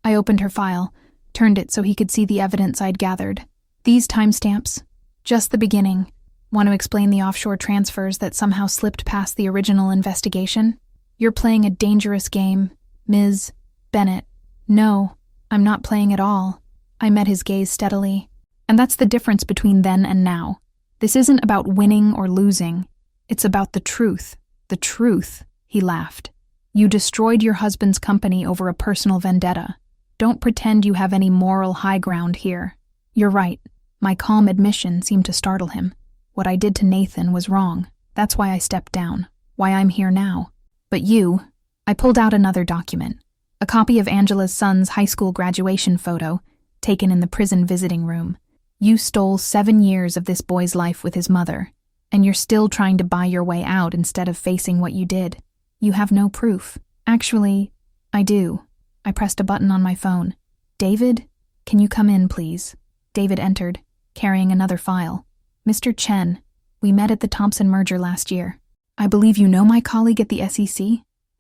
I opened her file, turned it so he could see the evidence I'd gathered. These timestamps, just the beginning. Want to explain the offshore transfers that somehow slipped past the original investigation? You're playing a dangerous game, Ms. Bennett. No, I'm not playing at all. I met his gaze steadily. And that's the difference between then and now. This isn't about winning or losing. It's about the truth. The truth, he laughed. You destroyed your husband's company over a personal vendetta. Don't pretend you have any moral high ground here. You're right. My calm admission seemed to startle him. What I did to Nathan was wrong. That's why I stepped down. Why I'm here now. But you... I pulled out another document. A copy of Angela's son's high school graduation photo, taken in the prison visiting room. You stole 7 years of this boy's life with his mother, and you're still trying to buy your way out instead of facing what you did. You have no proof. Actually, I do. I pressed a button on my phone. David, can you come in, please? David entered, carrying another file. Mr. Chen, we met at the Thompson merger last year. I believe you know my colleague at the SEC?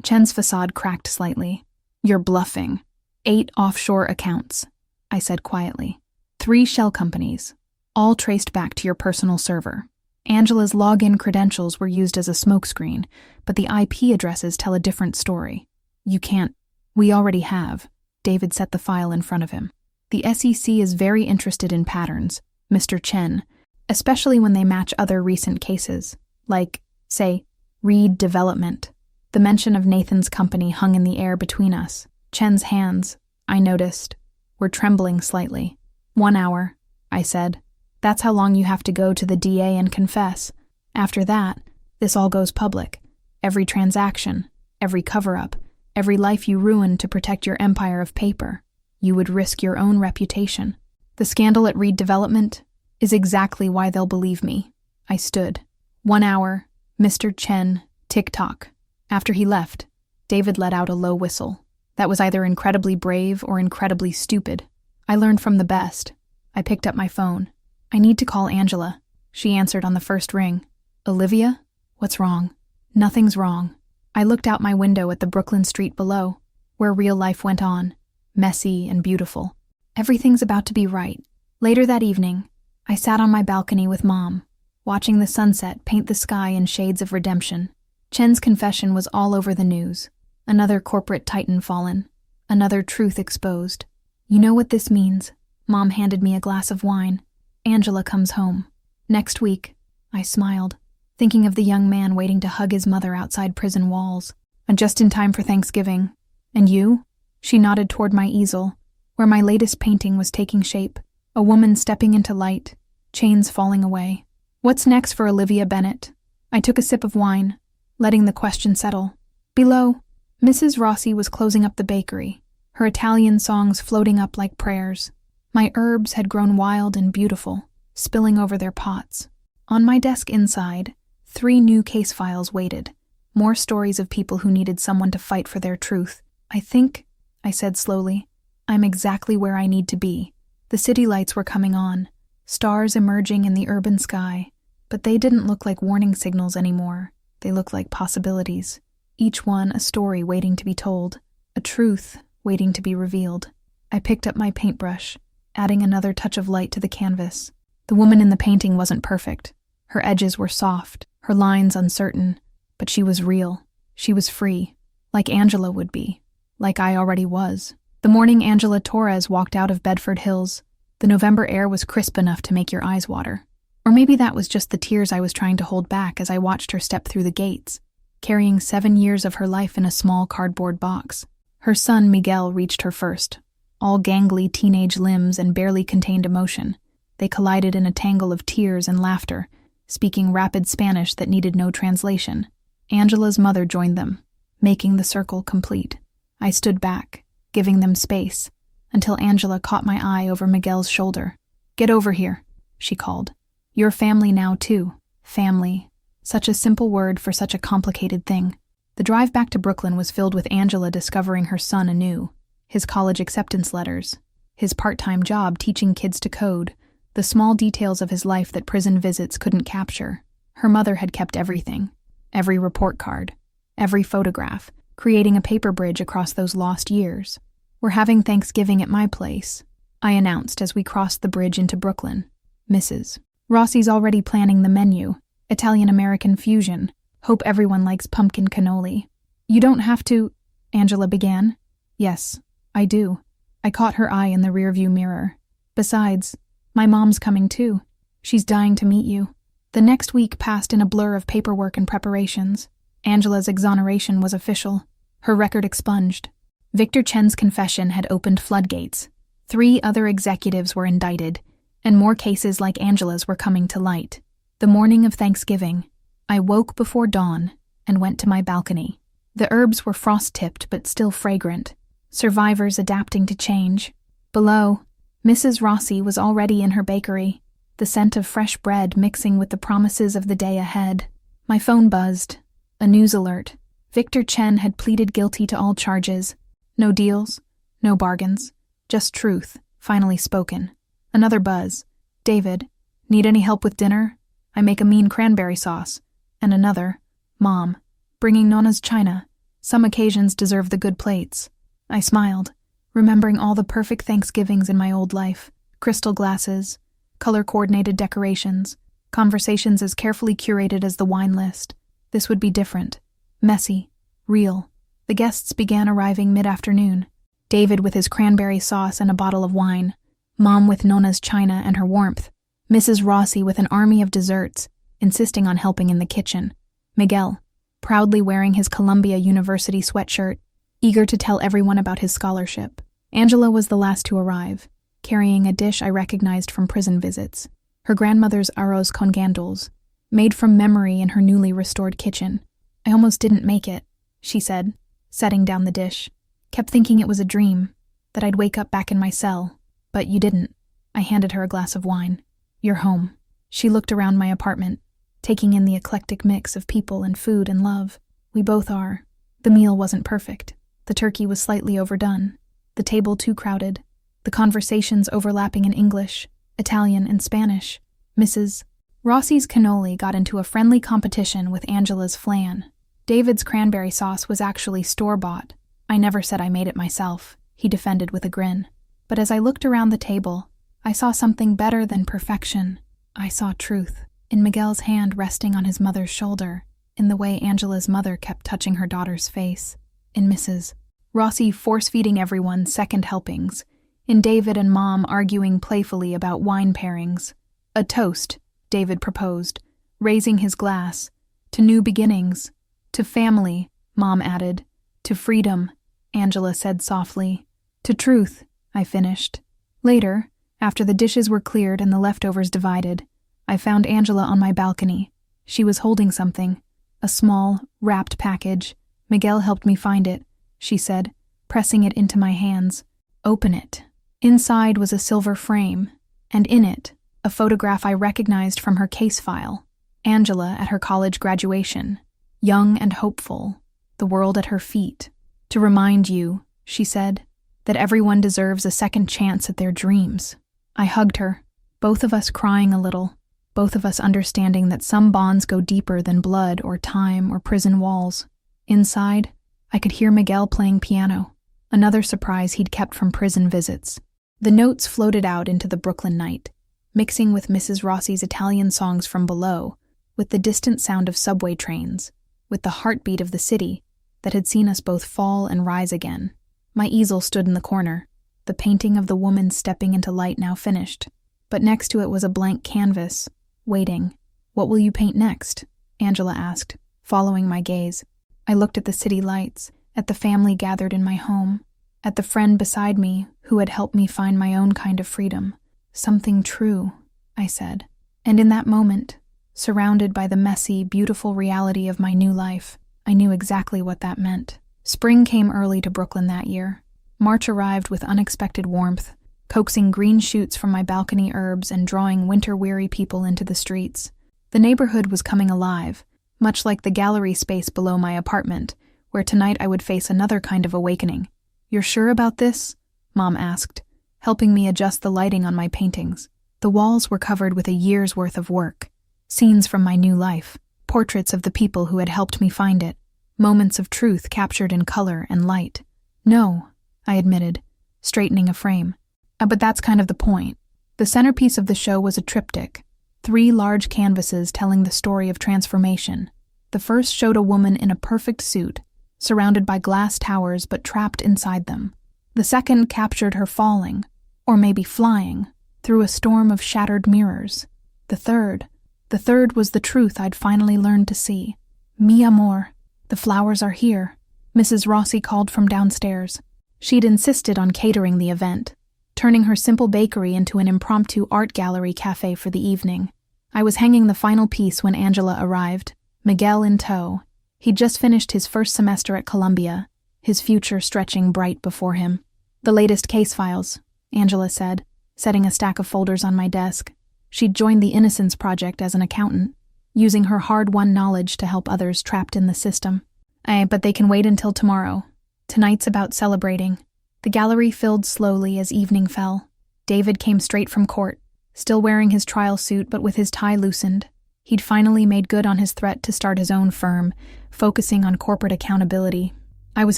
Chen's facade cracked slightly. You're bluffing. 8 offshore accounts, I said quietly. 3 shell companies, all traced back to your personal server. Angela's login credentials were used as a smokescreen, but the IP addresses tell a different story. You can't. We already have. David set the file in front of him. The SEC is very interested in patterns, Mr. Chen, especially when they match other recent cases, like, say, Reed Development. The mention of Nathan's company hung in the air between us. Chen's hands, I noticed, were trembling slightly. 1 hour, I said. That's how long you have to go to the DA and confess. After that, this all goes public. Every transaction, every cover-up, every life you ruined to protect your empire of paper. You would risk your own reputation. The scandal at Reed Development is exactly why they'll believe me. I stood. 1 hour, Mr. Chen, tick-tock. After he left, David let out a low whistle. That was either incredibly brave or incredibly stupid. I learned from the best. I picked up my phone. I need to call Angela. She answered on the first ring. Olivia? What's wrong? Nothing's wrong. I looked out my window at the Brooklyn street below, where real life went on, messy and beautiful. Everything's about to be right. Later that evening, I sat on my balcony with Mom, watching the sunset paint the sky in shades of redemption. Chen's confession was all over the news. Another corporate titan fallen. Another truth exposed. You know what this means? Mom handed me a glass of wine. Angela comes home. Next week, I smiled, thinking of the young man waiting to hug his mother outside prison walls. And just in time for Thanksgiving. And you? She nodded toward my easel, where my latest painting was taking shape. A woman stepping into light, chains falling away. What's next for Olivia Bennett? I took a sip of wine, letting the question settle. Below, Mrs. Rossi was closing up the bakery, her Italian songs floating up like prayers. My herbs had grown wild and beautiful, spilling over their pots. On my desk inside, 3 new case files waited. More stories of people who needed someone to fight for their truth. I think, I said slowly, I'm exactly where I need to be. The city lights were coming on, stars emerging in the urban sky, but they didn't look like warning signals anymore. They looked like possibilities. Each one a story waiting to be told, a truth waiting to be revealed. I picked up my paintbrush, adding another touch of light to the canvas. The woman in the painting wasn't perfect. Her edges were soft, her lines uncertain, but she was real. She was free, like Angela would be, like I already was. The morning Angela Torres walked out of Bedford Hills, the November air was crisp enough to make your eyes water. Or maybe that was just the tears I was trying to hold back as I watched her step through the gates, carrying 7 years of her life in a small cardboard box. Her son, Miguel, reached her first, all gangly teenage limbs and barely contained emotion. They collided in a tangle of tears and laughter, speaking rapid Spanish that needed no translation. Angela's mother joined them, making the circle complete. I stood back, giving them space, until Angela caught my eye over Miguel's shoulder. "Get over here," she called. "You're family now, too." Family. Such a simple word for such a complicated thing. The drive back to Brooklyn was filled with Angela discovering her son anew, his college acceptance letters, his part-time job teaching kids to code, the small details of his life that prison visits couldn't capture. Her mother had kept everything, every report card, every photograph, creating a paper bridge across those lost years. "We're having Thanksgiving at my place," I announced as we crossed the bridge into Brooklyn. "Mrs. Rossi's already planning the menu, Italian-American fusion. Hope everyone likes pumpkin cannoli." "You don't have to," Angela began. "Yes, I do." I caught her eye in the rearview mirror. "Besides, my mom's coming too. She's dying to meet you." The next week passed in a blur of paperwork and preparations. Angela's exoneration was official, her record expunged. Victor Chen's confession had opened floodgates. 3 other executives were indicted, and more cases like Angela's were coming to light. The morning of Thanksgiving, I woke before dawn and went to my balcony. The herbs were frost-tipped but still fragrant, survivors adapting to change. Below, Mrs. Rossi was already in her bakery, the scent of fresh bread mixing with the promises of the day ahead. My phone buzzed. A news alert. Victor Chen had pleaded guilty to all charges. No deals, no bargains, just truth, finally spoken. Another buzz. "David, need any help with dinner? I make a mean cranberry sauce." And another. "Mom, bringing Nona's china. Some occasions deserve the good plates." I smiled, remembering all the perfect Thanksgivings in my old life. Crystal glasses, color-coordinated decorations, conversations as carefully curated as the wine list. This would be different. Messy. Real. The guests began arriving mid-afternoon. David with his cranberry sauce and a bottle of wine. Mom with Nona's china and her warmth. Mrs. Rossi with an army of desserts, insisting on helping in the kitchen. Miguel, proudly wearing his Columbia University sweatshirt, eager to tell everyone about his scholarship. Angela was the last to arrive, carrying a dish I recognized from prison visits. Her grandmother's arroz con gandules, made from memory in her newly restored kitchen. "I almost didn't make it," she said, setting down the dish. "Kept thinking it was a dream, that I'd wake up back in my cell. But you didn't." I handed her a glass of wine. "You're home." She looked around my apartment, taking in the eclectic mix of people and food and love. "We both are." The meal wasn't perfect. The turkey was slightly overdone, the table too crowded, the conversations overlapping in English, Italian, and Spanish. Mrs. Rossi's cannoli got into a friendly competition with Angela's flan. David's cranberry sauce was actually store-bought. "I never said I made it myself," he defended with a grin. But as I looked around the table, I saw something better than perfection. I saw truth, in Miguel's hand resting on his mother's shoulder, in the way Angela's mother kept touching her daughter's face, in Mrs. Rossi force-feeding everyone second helpings, in David and Mom arguing playfully about wine pairings. "A toast," David proposed, raising his glass. "To new beginnings. To family," Mom added. "To freedom," Angela said softly. "To truth," I finished. Later, after the dishes were cleared and the leftovers divided, I found Angela on my balcony. She was holding something, a small, wrapped package. "Miguel helped me find it," she said, pressing it into my hands. "Open it." Inside was a silver frame, and in it, a photograph I recognized from her case file. Angela at her college graduation, young and hopeful, the world at her feet. "To remind you," she said, "that everyone deserves a second chance at their dreams." I hugged her, both of us crying a little, both of us understanding that some bonds go deeper than blood or time or prison walls. Inside, I could hear Miguel playing piano, another surprise he'd kept from prison visits. The notes floated out into the Brooklyn night, mixing with Mrs. Rossi's Italian songs from below, with the distant sound of subway trains, with the heartbeat of the city that had seen us both fall and rise again. My easel stood in the corner, the painting of the woman stepping into light now finished. But next to it was a blank canvas, waiting. "What will you paint next?" Angela asked, following my gaze. I looked at the city lights, at the family gathered in my home, at the friend beside me who had helped me find my own kind of freedom. "Something true," I said. And in that moment, surrounded by the messy, beautiful reality of my new life, I knew exactly what that meant. Spring came early to Brooklyn that year. March arrived with unexpected warmth, coaxing green shoots from my balcony herbs and drawing winter-weary people into the streets. The neighborhood was coming alive, much like the gallery space below my apartment, where tonight I would face another kind of awakening. "You're sure about this?" Mom asked, helping me adjust the lighting on my paintings. The walls were covered with a year's worth of work. Scenes from my new life, portraits of the people who had helped me find it, moments of truth captured in color and light. "No," I admitted, straightening a frame. But that's kind of the point. The centerpiece of the show was a triptych, 3 large canvases telling the story of transformation. The first showed a woman in a perfect suit, surrounded by glass towers but trapped inside them. The second captured her falling, or maybe flying, through a storm of shattered mirrors. The third was the truth I'd finally learned to see. "Mi amor, the flowers are here," Mrs. Rossi called from downstairs. She'd insisted on catering the event, turning her simple bakery into an impromptu art gallery cafe for the evening. I was hanging the final piece when Angela arrived, Miguel in tow. He'd just finished his first semester at Columbia, his future stretching bright before him. "The latest case files," Angela said, setting a stack of folders on my desk. She'd joined the Innocence Project as an accountant, using her hard-won knowledge to help others trapped in the system. But they can wait until tomorrow. Tonight's about celebrating." The gallery filled slowly as evening fell. David came straight from court, still wearing his trial suit but with his tie loosened. He'd finally made good on his threat to start his own firm, focusing on corporate accountability. I was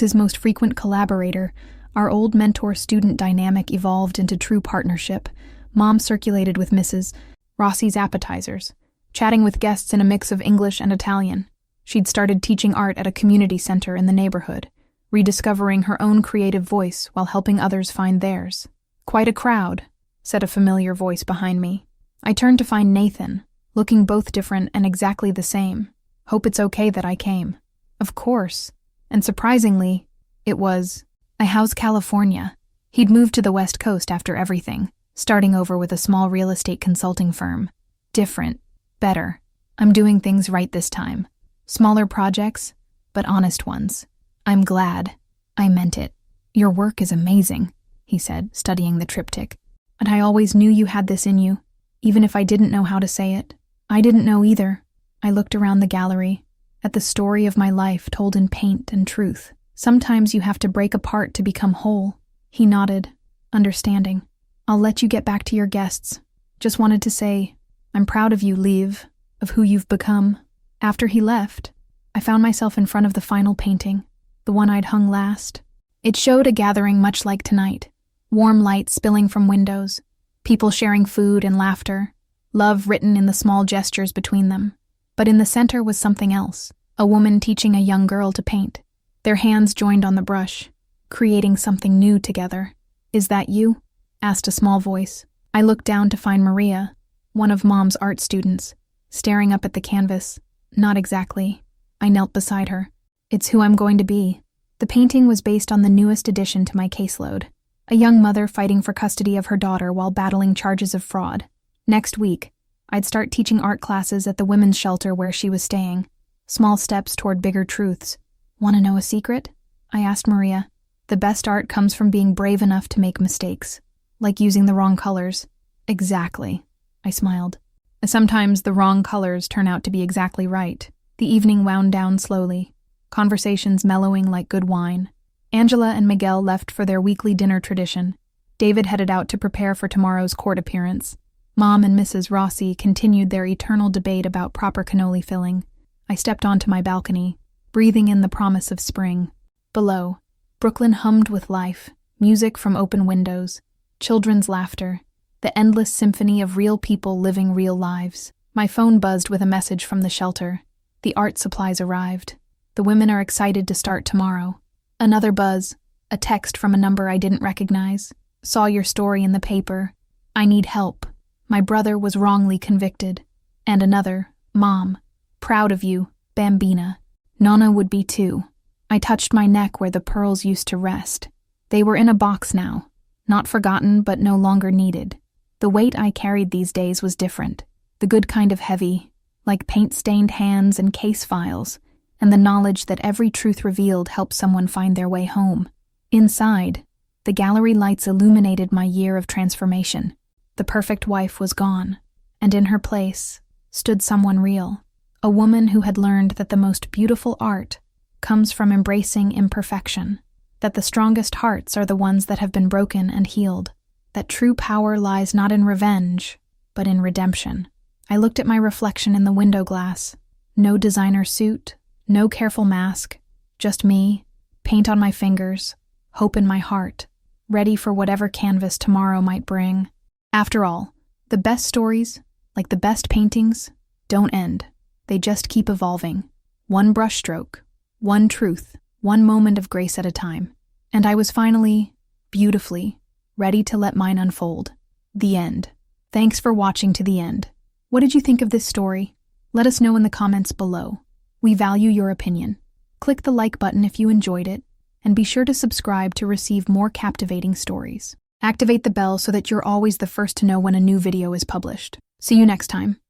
his most frequent collaborator. Our old mentor-student dynamic evolved into true partnership. Mom circulated with Mrs. Rossi's appetizers, chatting with guests in a mix of English and Italian. She'd started teaching art at a community center in the neighborhood, rediscovering her own creative voice while helping others find theirs. "Quite a crowd," said a familiar voice behind me. I turned to find Nathan, looking both different and exactly the same. "Hope it's okay that I came." Of course. And surprisingly, it was, how's California? He'd moved to the West Coast after everything, starting over with a small real estate consulting firm. Different. Better. I'm doing things right this time. Smaller projects, but honest ones. "I'm glad." I meant it. "Your work is amazing," he said, studying the triptych. "And I always knew you had this in you, even if I didn't know how to say it." I didn't know either. I looked around the gallery, at the story of my life told in paint and truth. "Sometimes you have to break apart to become whole." He nodded, understanding. "I'll let you get back to your guests. Just wanted to say, I'm proud of you, Liv, of who you've become." After he left, I found myself in front of the final painting, the one I'd hung last. It showed a gathering much like tonight, warm light spilling from windows, people sharing food and laughter, love written in the small gestures between them. But in the center was something else, a woman teaching a young girl to paint, their hands joined on the brush, creating something new together. "Is that you?" asked a small voice. I looked down to find Maria, one of Mom's art students, staring up at the canvas. "Not exactly." I knelt beside her. "It's who I'm going to be." The painting was based on the newest addition to my caseload, a young mother fighting for custody of her daughter while battling charges of fraud. Next week, I'd start teaching art classes at the women's shelter where she was staying. Small steps toward bigger truths. "Want to know a secret?" I asked Maria. "The best art comes from being brave enough to make mistakes, like using the wrong colors." "Exactly," I smiled. Sometimes the wrong colors turn out to be exactly right. The evening wound down slowly, conversations mellowing like good wine. Angela and Miguel left for their weekly dinner tradition. David headed out to prepare for tomorrow's court appearance. Mom and Mrs. Rossi continued their eternal debate about proper cannoli filling. I stepped onto my balcony, breathing in the promise of spring. Below, Brooklyn hummed with life, music from open windows, children's laughter, the endless symphony of real people living real lives. My phone buzzed with a message from the shelter. The art supplies arrived. The women are excited to start tomorrow. Another buzz, a text from a number I didn't recognize. Saw your story in the paper. I need help. My brother was wrongly convicted. And another, Mom. Proud of you, Bambina. Nonna would be too. I touched my neck where the pearls used to rest. They were in a box now. Not forgotten, but no longer needed. The weight I carried these days was different. The good kind of heavy, like paint-stained hands and case files, and the knowledge that every truth revealed helped someone find their way home. Inside, the gallery lights illuminated my year of transformation. The perfect wife was gone, and in her place stood someone real, a woman who had learned that the most beautiful art comes from embracing imperfection, that the strongest hearts are the ones that have been broken and healed, that true power lies not in revenge, but in redemption. I looked at my reflection in the window glass. No designer suit, no careful mask, just me, paint on my fingers, hope in my heart, ready for whatever canvas tomorrow might bring. After all, the best stories, like the best paintings, don't end. They just keep evolving. One brushstroke, one truth, one moment of grace at a time. And I was finally, beautifully, ready to let mine unfold. The end. Thanks for watching to the end. What did you think of this story? Let us know in the comments below. We value your opinion. Click the like button if you enjoyed it, and be sure to subscribe to receive more captivating stories. Activate the bell so that you're always the first to know when a new video is published. See you next time.